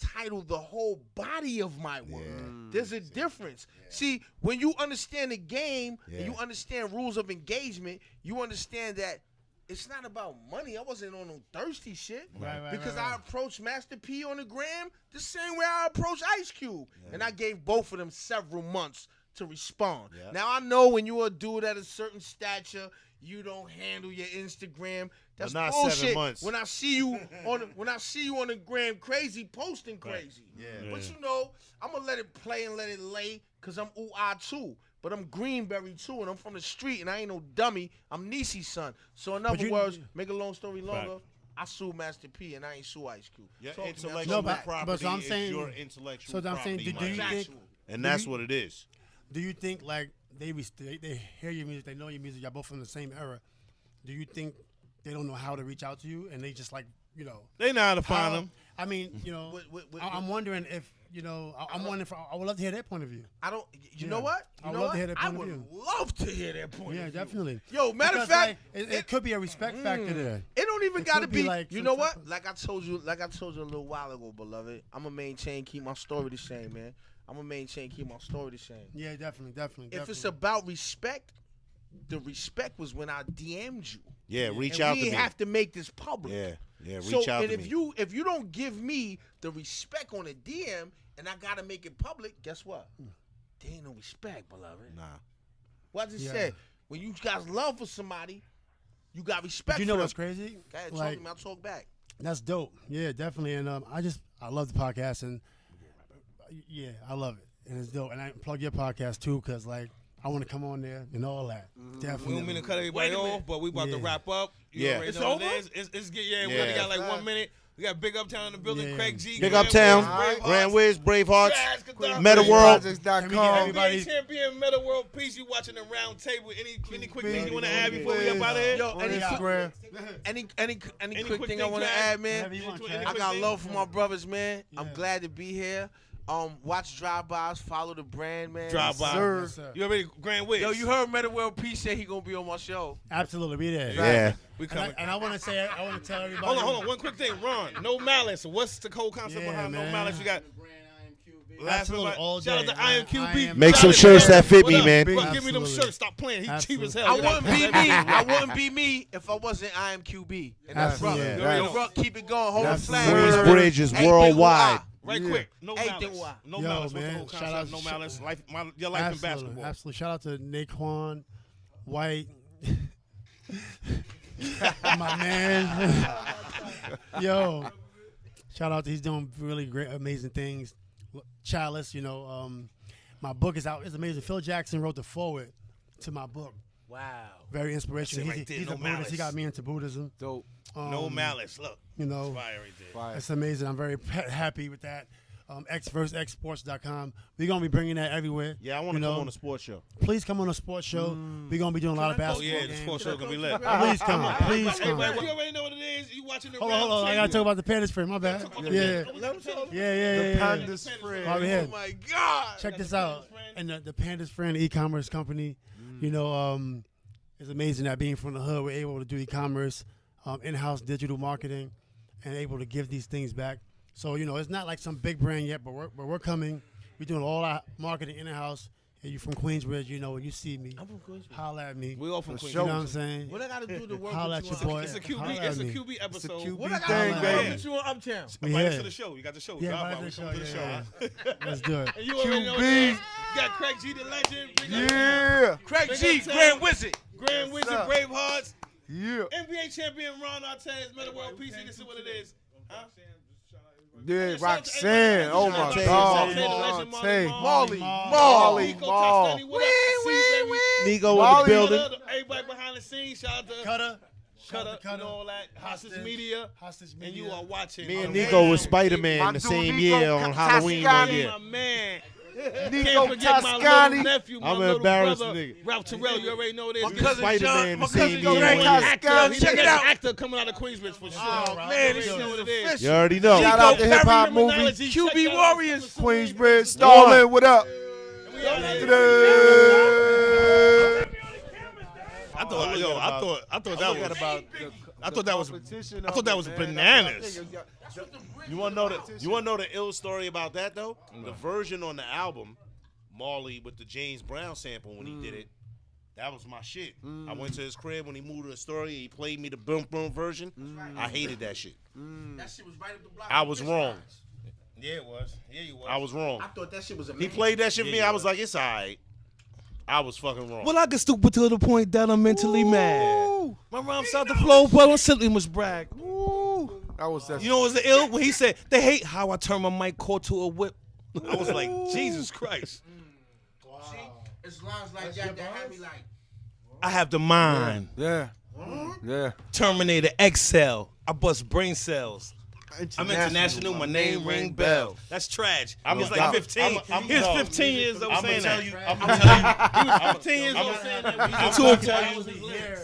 [SPEAKER 3] title the whole body of my work. There's a difference. See, when you understand the game and you understand rules of engagement, you understand that it's not about money. I wasn't on no thirsty shit.
[SPEAKER 1] Right,
[SPEAKER 3] Because
[SPEAKER 1] right.
[SPEAKER 3] I approached Master P on the gram the same way I approached Ice Cube. And I gave both of them several months to respond.
[SPEAKER 4] Yeah.
[SPEAKER 3] Now, I know when you're a dude at a certain stature, you don't handle your Instagram. That's
[SPEAKER 4] not
[SPEAKER 3] bullshit.
[SPEAKER 4] 7 months.
[SPEAKER 3] When I see you on the gram crazy, posting crazy.
[SPEAKER 4] Yeah.
[SPEAKER 3] But I'm gonna let it play and let it lay, cause I'm ooh-ah too. But I'm Greenberry too, and I'm from the street, and I ain't no dummy. I'm Niecy's son. So in other words, make a long story longer, I sued Master P and I ain't sue Ice Cube.
[SPEAKER 4] Your
[SPEAKER 3] Talk to me, I'm
[SPEAKER 4] intellectual
[SPEAKER 1] No,
[SPEAKER 3] talking
[SPEAKER 1] but-
[SPEAKER 3] back.
[SPEAKER 4] property
[SPEAKER 1] so I'm
[SPEAKER 4] is
[SPEAKER 1] saying-
[SPEAKER 4] your intellectual
[SPEAKER 1] so I'm saying,
[SPEAKER 4] property.
[SPEAKER 1] do you
[SPEAKER 4] Mike.
[SPEAKER 1] think-
[SPEAKER 3] Factual.
[SPEAKER 4] And that's what it is.
[SPEAKER 1] Do you think like they hear your music, they know your music, y'all both from the same era? Do you think they don't know how to reach out to you and they just like
[SPEAKER 2] They know how to
[SPEAKER 1] how-
[SPEAKER 2] find them.
[SPEAKER 1] I mean, I'm wondering if I'm wondering if I would love to hear their point of view.
[SPEAKER 3] I don't. You
[SPEAKER 1] Yeah.
[SPEAKER 3] know what?
[SPEAKER 1] I
[SPEAKER 3] You
[SPEAKER 1] would
[SPEAKER 3] know
[SPEAKER 1] love to
[SPEAKER 3] what?
[SPEAKER 1] hear their
[SPEAKER 3] I
[SPEAKER 1] point of
[SPEAKER 3] would
[SPEAKER 1] view.
[SPEAKER 3] love to hear their point
[SPEAKER 1] Yeah,
[SPEAKER 3] of view.
[SPEAKER 1] definitely.
[SPEAKER 3] Yo, matter of
[SPEAKER 1] Because,
[SPEAKER 3] fact,
[SPEAKER 1] like, it could be a respect factor there.
[SPEAKER 3] it don't even got to
[SPEAKER 1] could be
[SPEAKER 3] be.
[SPEAKER 1] like
[SPEAKER 3] You
[SPEAKER 1] some
[SPEAKER 3] know
[SPEAKER 1] type
[SPEAKER 3] what?
[SPEAKER 1] of-
[SPEAKER 3] Like I told you a little while ago, beloved. I'm gonna maintain, keep my story the same, man. I'm gonna maintain, keep my story the same.
[SPEAKER 1] Yeah, definitely.
[SPEAKER 3] If it's about respect, the respect was when I DM'd you.
[SPEAKER 4] Yeah, reach
[SPEAKER 3] and
[SPEAKER 4] out
[SPEAKER 3] we
[SPEAKER 4] to
[SPEAKER 3] ain't
[SPEAKER 4] me.
[SPEAKER 3] have to make this public.
[SPEAKER 4] Yeah, reach
[SPEAKER 3] So,
[SPEAKER 4] out
[SPEAKER 3] and
[SPEAKER 4] to
[SPEAKER 3] if
[SPEAKER 4] me.
[SPEAKER 3] you don't give me the respect on a DM and I gotta make it public, guess what? There ain't no respect, beloved.
[SPEAKER 4] Nah.
[SPEAKER 3] What I just
[SPEAKER 1] Yeah.
[SPEAKER 3] said, when you got love for somebody, you got respect.
[SPEAKER 1] But you know
[SPEAKER 3] for
[SPEAKER 1] what's
[SPEAKER 3] them.
[SPEAKER 1] crazy?
[SPEAKER 3] Go ahead, talk
[SPEAKER 1] Like,
[SPEAKER 3] to me. I'll talk back.
[SPEAKER 1] that's dope. Yeah, definitely. And I love the podcast, and yeah, I love it, and it's dope. And I plug your podcast too, cause like I want to come on there and all that.
[SPEAKER 2] We
[SPEAKER 1] Definitely.
[SPEAKER 2] don't mean to cut everybody off, but we about to
[SPEAKER 1] Yeah.
[SPEAKER 2] wrap up. You
[SPEAKER 4] Yeah.
[SPEAKER 2] already
[SPEAKER 3] It's
[SPEAKER 2] know what
[SPEAKER 3] over?
[SPEAKER 2] it is. It's we only
[SPEAKER 4] Yeah.
[SPEAKER 2] got like 1 minute. We got Big Uptown in the building,
[SPEAKER 1] Yeah.
[SPEAKER 2] CRAIGG G.
[SPEAKER 4] Big
[SPEAKER 2] Grand
[SPEAKER 4] Uptown,
[SPEAKER 2] Wiz, Bravehearts,
[SPEAKER 4] Grand Wiz, Bravehearts,
[SPEAKER 2] Trash, Khadafi.
[SPEAKER 4] Metta World.
[SPEAKER 1] Can we get
[SPEAKER 5] Projects.com.
[SPEAKER 1] everybody-
[SPEAKER 2] NBA champion, Metta World Peace. You watching the round table. Any quick thing you want to add before we up out of here?
[SPEAKER 3] Yo,
[SPEAKER 1] On
[SPEAKER 3] any
[SPEAKER 1] Instagram.
[SPEAKER 3] quick
[SPEAKER 2] quick
[SPEAKER 3] thing I
[SPEAKER 2] thing
[SPEAKER 3] want to
[SPEAKER 2] to
[SPEAKER 3] add,
[SPEAKER 2] add?
[SPEAKER 3] man?
[SPEAKER 1] Whatever you want,
[SPEAKER 2] Any
[SPEAKER 1] Chad.
[SPEAKER 3] I
[SPEAKER 2] quick
[SPEAKER 3] got
[SPEAKER 2] thing?
[SPEAKER 3] love for my brothers, man. I'm
[SPEAKER 1] Yeah.
[SPEAKER 3] glad to be here. Watch drive-bys, follow the brand, man.
[SPEAKER 2] Drive-by.
[SPEAKER 5] Sir.
[SPEAKER 1] Yes, sir.
[SPEAKER 2] You already Grand Wiz.
[SPEAKER 3] Yo, you heard Metta World Peace say he gonna be on my show.
[SPEAKER 1] Absolutely, be there.
[SPEAKER 4] Yeah.
[SPEAKER 2] We
[SPEAKER 1] And
[SPEAKER 2] coming.
[SPEAKER 1] I want to say, I want to tell everybody.
[SPEAKER 2] Hold on. One quick thing, Ron. No malice. What's the whole concept
[SPEAKER 1] Yeah,
[SPEAKER 2] behind No
[SPEAKER 1] man.
[SPEAKER 2] Malice? You got
[SPEAKER 1] Absolutely, all
[SPEAKER 2] Shout out
[SPEAKER 1] day.
[SPEAKER 2] to IMQB.
[SPEAKER 4] Make some
[SPEAKER 2] Shout out to
[SPEAKER 4] shirts
[SPEAKER 2] Him.
[SPEAKER 4] that fit
[SPEAKER 2] What
[SPEAKER 4] me,
[SPEAKER 2] up?
[SPEAKER 4] man.
[SPEAKER 2] Bro, give me them
[SPEAKER 1] Absolutely.
[SPEAKER 2] shirts. Stop playing. He cheap
[SPEAKER 1] Absolutely.
[SPEAKER 2] as hell.
[SPEAKER 3] I
[SPEAKER 2] You gotta
[SPEAKER 3] wouldn't be
[SPEAKER 2] pay
[SPEAKER 3] me.
[SPEAKER 2] that.
[SPEAKER 3] I wouldn't be me if I wasn't IMQB. And that's
[SPEAKER 1] Absolutely.
[SPEAKER 3] Ruck.
[SPEAKER 1] Yeah.
[SPEAKER 3] Yo, Ruck, keep it going. Hold the
[SPEAKER 1] Absolutely.
[SPEAKER 3] flag.
[SPEAKER 4] Queensbridge is worldwide.
[SPEAKER 2] Right
[SPEAKER 5] Yeah.
[SPEAKER 2] quick. No
[SPEAKER 3] Hey,
[SPEAKER 2] malice.
[SPEAKER 3] then why?
[SPEAKER 2] No
[SPEAKER 1] Yo,
[SPEAKER 2] malice. What's the
[SPEAKER 1] man,
[SPEAKER 2] whole
[SPEAKER 1] shout
[SPEAKER 2] concept?
[SPEAKER 1] out-
[SPEAKER 2] No malice. Your life in basketball.
[SPEAKER 1] Absolutely. Shout out to Naquan, White, my man. Yo, shout out to he's doing really great, amazing things. Chalice, my book is out. It's amazing. Phil Jackson wrote the foreword to my book.
[SPEAKER 3] Wow.
[SPEAKER 1] Very inspirational.
[SPEAKER 2] That's it right there,
[SPEAKER 1] He's
[SPEAKER 2] no
[SPEAKER 1] a Buddhist.
[SPEAKER 2] malice.
[SPEAKER 1] He got me into Buddhism.
[SPEAKER 5] Dope.
[SPEAKER 2] No malice. Look.
[SPEAKER 1] You know,
[SPEAKER 2] Fire right there.
[SPEAKER 5] Fire.
[SPEAKER 1] it's amazing. I'm very happy with that. xverseXsports.com. We're gonna be bringing that everywhere.
[SPEAKER 4] Yeah, I want to come on a sports show.
[SPEAKER 1] Please come on a sports show. We're gonna be doing a lot of
[SPEAKER 2] Oh,
[SPEAKER 1] basketball
[SPEAKER 2] yeah. The
[SPEAKER 1] games.
[SPEAKER 2] sports show going to be lit.
[SPEAKER 1] Please come. Please
[SPEAKER 2] Hey,
[SPEAKER 1] come.
[SPEAKER 2] man, you already know what it is. You watching the
[SPEAKER 1] Hold on. I gotta talk about the Pandas friend. My bad. Yeah.
[SPEAKER 5] The Pandas friend.
[SPEAKER 1] Right here.
[SPEAKER 3] Oh my God.
[SPEAKER 1] Check this out. And the Pandas friend e-commerce company, it's amazing that being from the hood, we're able to do e-commerce, in-house digital marketing, and able to give these things back. So, it's not like some big brand yet, but we're coming. We're doing all our marketing in-house. And you from Queensbridge, when you see me,
[SPEAKER 3] I'm from Queensbridge.
[SPEAKER 1] holla at me.
[SPEAKER 2] We all from Queens.
[SPEAKER 1] You know what I'm saying?
[SPEAKER 3] What I got to do to work
[SPEAKER 1] Holla
[SPEAKER 3] with
[SPEAKER 1] at
[SPEAKER 3] you
[SPEAKER 1] your
[SPEAKER 3] on
[SPEAKER 1] boy.
[SPEAKER 2] It's a QB.
[SPEAKER 1] Holla
[SPEAKER 2] It's
[SPEAKER 1] at
[SPEAKER 2] a
[SPEAKER 1] me.
[SPEAKER 2] QB episode.
[SPEAKER 5] QB
[SPEAKER 3] What I got
[SPEAKER 5] thing,
[SPEAKER 3] to
[SPEAKER 5] baby.
[SPEAKER 3] work with you on Uptown?
[SPEAKER 1] We
[SPEAKER 2] Invite us
[SPEAKER 1] here.
[SPEAKER 2] to the show. You got the show.
[SPEAKER 1] Yeah,
[SPEAKER 2] Drop
[SPEAKER 1] invite
[SPEAKER 2] by. We
[SPEAKER 1] us to
[SPEAKER 2] come to
[SPEAKER 1] the
[SPEAKER 2] the
[SPEAKER 1] show,
[SPEAKER 2] show.
[SPEAKER 1] Let's do it.
[SPEAKER 2] And you already know what it is. You got Craig G, the legend. Big up
[SPEAKER 5] Yeah.
[SPEAKER 3] Craig
[SPEAKER 2] Big
[SPEAKER 3] G,
[SPEAKER 2] up town.
[SPEAKER 3] Grand Wizard.
[SPEAKER 2] Grand Wizard,
[SPEAKER 5] up?
[SPEAKER 2] Bravehearts.
[SPEAKER 5] Yeah.
[SPEAKER 2] NBA champion Ron Artest, Metta World PC. This is what it is. Huh?
[SPEAKER 5] Yeah,
[SPEAKER 2] Shout out to
[SPEAKER 5] Roxanne.
[SPEAKER 2] everybody.
[SPEAKER 5] Oh
[SPEAKER 2] Shout out
[SPEAKER 5] my
[SPEAKER 2] to
[SPEAKER 5] God.
[SPEAKER 2] Tay, the legend,
[SPEAKER 5] Tay.
[SPEAKER 2] Molly,
[SPEAKER 5] Molly.
[SPEAKER 2] Nico
[SPEAKER 5] Mall.
[SPEAKER 2] Tostani, what up? I see, baby.
[SPEAKER 4] Nigo in the
[SPEAKER 5] Molly.
[SPEAKER 4] building.
[SPEAKER 2] Shout out to everybody behind the scenes. Shout out to
[SPEAKER 1] Cutter.
[SPEAKER 2] Cutter, you know all that. Hostage Media.
[SPEAKER 1] Hostage
[SPEAKER 2] And
[SPEAKER 1] Media.
[SPEAKER 2] you are watching.
[SPEAKER 4] Me and
[SPEAKER 2] my
[SPEAKER 4] Nico
[SPEAKER 2] man.
[SPEAKER 4] was Spider-Man
[SPEAKER 5] My
[SPEAKER 4] the
[SPEAKER 5] dude
[SPEAKER 4] same
[SPEAKER 5] Nico
[SPEAKER 4] year on Halloween one
[SPEAKER 5] Toscani.
[SPEAKER 4] year.
[SPEAKER 2] My man.
[SPEAKER 5] Nico
[SPEAKER 2] Can't forget my little
[SPEAKER 5] Toscani.
[SPEAKER 2] nephew, my
[SPEAKER 4] I'm
[SPEAKER 2] little
[SPEAKER 4] embarrassed,
[SPEAKER 2] brother,
[SPEAKER 4] nigga.
[SPEAKER 2] Ralph Terrell. You already know this.
[SPEAKER 3] My cousin
[SPEAKER 4] Spider-Man
[SPEAKER 3] John.
[SPEAKER 4] the
[SPEAKER 3] My
[SPEAKER 4] same
[SPEAKER 3] cousin
[SPEAKER 4] year
[SPEAKER 3] John.
[SPEAKER 4] one
[SPEAKER 3] Great
[SPEAKER 4] year.
[SPEAKER 3] actor.
[SPEAKER 2] He's
[SPEAKER 3] Check it
[SPEAKER 2] an
[SPEAKER 3] out.
[SPEAKER 2] actor coming out of Queensbridge for sure.
[SPEAKER 3] Oh,
[SPEAKER 2] You
[SPEAKER 3] man,
[SPEAKER 2] already
[SPEAKER 3] this
[SPEAKER 2] know
[SPEAKER 3] shit
[SPEAKER 2] what
[SPEAKER 3] is
[SPEAKER 2] it is.
[SPEAKER 3] official.
[SPEAKER 4] You already know.
[SPEAKER 5] Shout out to
[SPEAKER 3] Perry
[SPEAKER 5] Hip Hop
[SPEAKER 3] Criminal
[SPEAKER 5] Movie.
[SPEAKER 3] Knowledge. QB Warriors.
[SPEAKER 5] Queensbridge. Starlin, what up?
[SPEAKER 2] I thought, yo, I thought that was bananas.
[SPEAKER 4] You want to know the ill story about that though? The version on the album, Marley with the James Brown sample when he did it. That was my shit. I went to his crib when he moved to Astoria. He played me the boom boom version. I hated that shit.
[SPEAKER 3] That shit was right up the block.
[SPEAKER 4] I was wrong.
[SPEAKER 2] Yeah, it was. Yeah, you was.
[SPEAKER 4] I was wrong.
[SPEAKER 3] I thought that shit was
[SPEAKER 4] He
[SPEAKER 3] amazing.
[SPEAKER 4] played that shit for me.
[SPEAKER 2] Yeah,
[SPEAKER 4] I was like, it's alright. I was fucking wrong.
[SPEAKER 2] Well, I get stupid to the point that I'm mentally mad. My rhymes out the flow, but I simply must brag.
[SPEAKER 5] That was that.
[SPEAKER 2] You know what was the ill? When he said, they hate how I turn my mic cord to a whip. I was like, Jesus Christ.
[SPEAKER 3] See, it's lines like that that had me like,
[SPEAKER 2] I have the mind.
[SPEAKER 5] Yeah. Yeah.
[SPEAKER 2] Terminator XL. I bust brain cells. I'm international. My name ring bell. That's trash. I was like 15. He was 15 years old saying that. He was 15 years old saying that.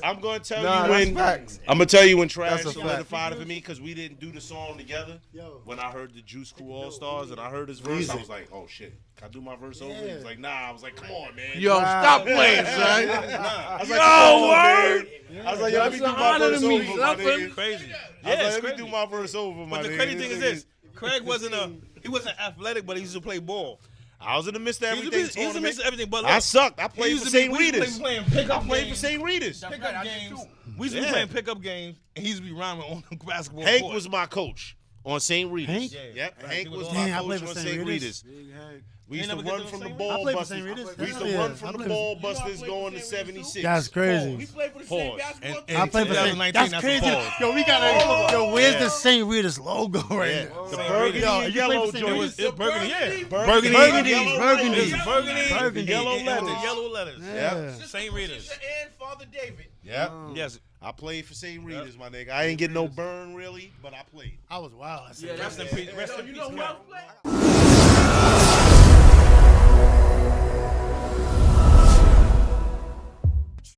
[SPEAKER 4] I'm going to tell
[SPEAKER 5] Nah,
[SPEAKER 4] you
[SPEAKER 5] that's
[SPEAKER 4] when.
[SPEAKER 5] facts.
[SPEAKER 4] I'm gonna tell you when Trash
[SPEAKER 5] That's a fact.
[SPEAKER 4] solidified it for me because we didn't do the song together. When I heard the Juice Crew All Stars and I heard his verse, I was like, "Oh shit, can I do my verse over?" He was like, "Nah." I was like, "Come on, man."
[SPEAKER 3] yo, stop playing, son.
[SPEAKER 4] I was like, "Come on, man." I was like, "Yo, let me do my verse over, my nigga."
[SPEAKER 2] Crazy.
[SPEAKER 4] I was like, "Let me do my verse over, my
[SPEAKER 2] But the
[SPEAKER 4] nigga."
[SPEAKER 2] crazy thing is this: Craig wasn't athletic, but he used to play ball.
[SPEAKER 4] I was in the midst of
[SPEAKER 2] He
[SPEAKER 4] everything.
[SPEAKER 2] used to miss everything. But
[SPEAKER 4] I
[SPEAKER 2] look,
[SPEAKER 4] sucked. I
[SPEAKER 2] he
[SPEAKER 4] played
[SPEAKER 2] used
[SPEAKER 4] for
[SPEAKER 2] to be-
[SPEAKER 4] St.
[SPEAKER 2] we used to
[SPEAKER 4] Rita's.
[SPEAKER 2] be playing pickup
[SPEAKER 4] I played for
[SPEAKER 2] games.
[SPEAKER 4] St. Rita's.
[SPEAKER 2] Pickup games. We used to be
[SPEAKER 4] Yeah.
[SPEAKER 2] playing pickup games, and he used to be rhyming on the basketball
[SPEAKER 4] Hank
[SPEAKER 2] court.
[SPEAKER 4] was my coach on St. Rita's.
[SPEAKER 1] Hank?
[SPEAKER 2] Yeah.
[SPEAKER 4] Yep.
[SPEAKER 2] Right.
[SPEAKER 4] Hank
[SPEAKER 2] He was
[SPEAKER 4] was
[SPEAKER 2] on
[SPEAKER 4] my
[SPEAKER 1] I played
[SPEAKER 4] coach
[SPEAKER 1] for
[SPEAKER 4] on
[SPEAKER 1] St.
[SPEAKER 4] St.
[SPEAKER 1] Rita's.
[SPEAKER 4] Rita's. We
[SPEAKER 2] You
[SPEAKER 4] used to
[SPEAKER 2] never
[SPEAKER 4] run
[SPEAKER 2] get to
[SPEAKER 4] from the
[SPEAKER 2] St.
[SPEAKER 4] ball
[SPEAKER 1] I played for
[SPEAKER 4] busters.
[SPEAKER 1] St. Rita's.
[SPEAKER 4] We used to
[SPEAKER 1] Yeah,
[SPEAKER 4] run
[SPEAKER 1] I
[SPEAKER 4] from the
[SPEAKER 1] played
[SPEAKER 4] ball
[SPEAKER 3] for-
[SPEAKER 4] busters
[SPEAKER 3] You know I
[SPEAKER 4] going
[SPEAKER 3] played
[SPEAKER 4] to
[SPEAKER 3] for St.
[SPEAKER 4] 76.
[SPEAKER 1] That's crazy.
[SPEAKER 3] We played for the same
[SPEAKER 4] Pause.
[SPEAKER 3] basketball
[SPEAKER 2] And-
[SPEAKER 3] team.
[SPEAKER 1] I played for St.
[SPEAKER 2] 2019,
[SPEAKER 1] That's
[SPEAKER 2] that's
[SPEAKER 1] crazy.
[SPEAKER 2] pause.
[SPEAKER 1] Yo, we got yo, where's the St. Rita's logo right
[SPEAKER 4] Yeah.
[SPEAKER 1] now?
[SPEAKER 4] The
[SPEAKER 2] St.
[SPEAKER 4] burgundy
[SPEAKER 1] Yo,
[SPEAKER 4] and
[SPEAKER 1] you played
[SPEAKER 4] yellow
[SPEAKER 1] for St.
[SPEAKER 2] It
[SPEAKER 4] joints.
[SPEAKER 2] was it burgundy, yeah.
[SPEAKER 3] Burgundy.
[SPEAKER 2] Burgundy,
[SPEAKER 1] Burgundy,
[SPEAKER 2] yellow
[SPEAKER 1] burgundy.
[SPEAKER 2] letters. Burgundy,
[SPEAKER 1] Burgundy.
[SPEAKER 2] yellow
[SPEAKER 4] And
[SPEAKER 2] letters.
[SPEAKER 4] the
[SPEAKER 2] Yellow letters.
[SPEAKER 4] Yeah.
[SPEAKER 2] St. Rita's.
[SPEAKER 3] Sister and Father David.
[SPEAKER 4] Yep.
[SPEAKER 2] Yes.
[SPEAKER 4] I played for St. Rita's, my nigga. I ain't get no burn really, but I played.
[SPEAKER 1] I was wild. I said,
[SPEAKER 3] Yeah,
[SPEAKER 2] Rest in peace. Rest in
[SPEAKER 3] You
[SPEAKER 2] peace,
[SPEAKER 3] know who
[SPEAKER 2] Cal.
[SPEAKER 3] I played?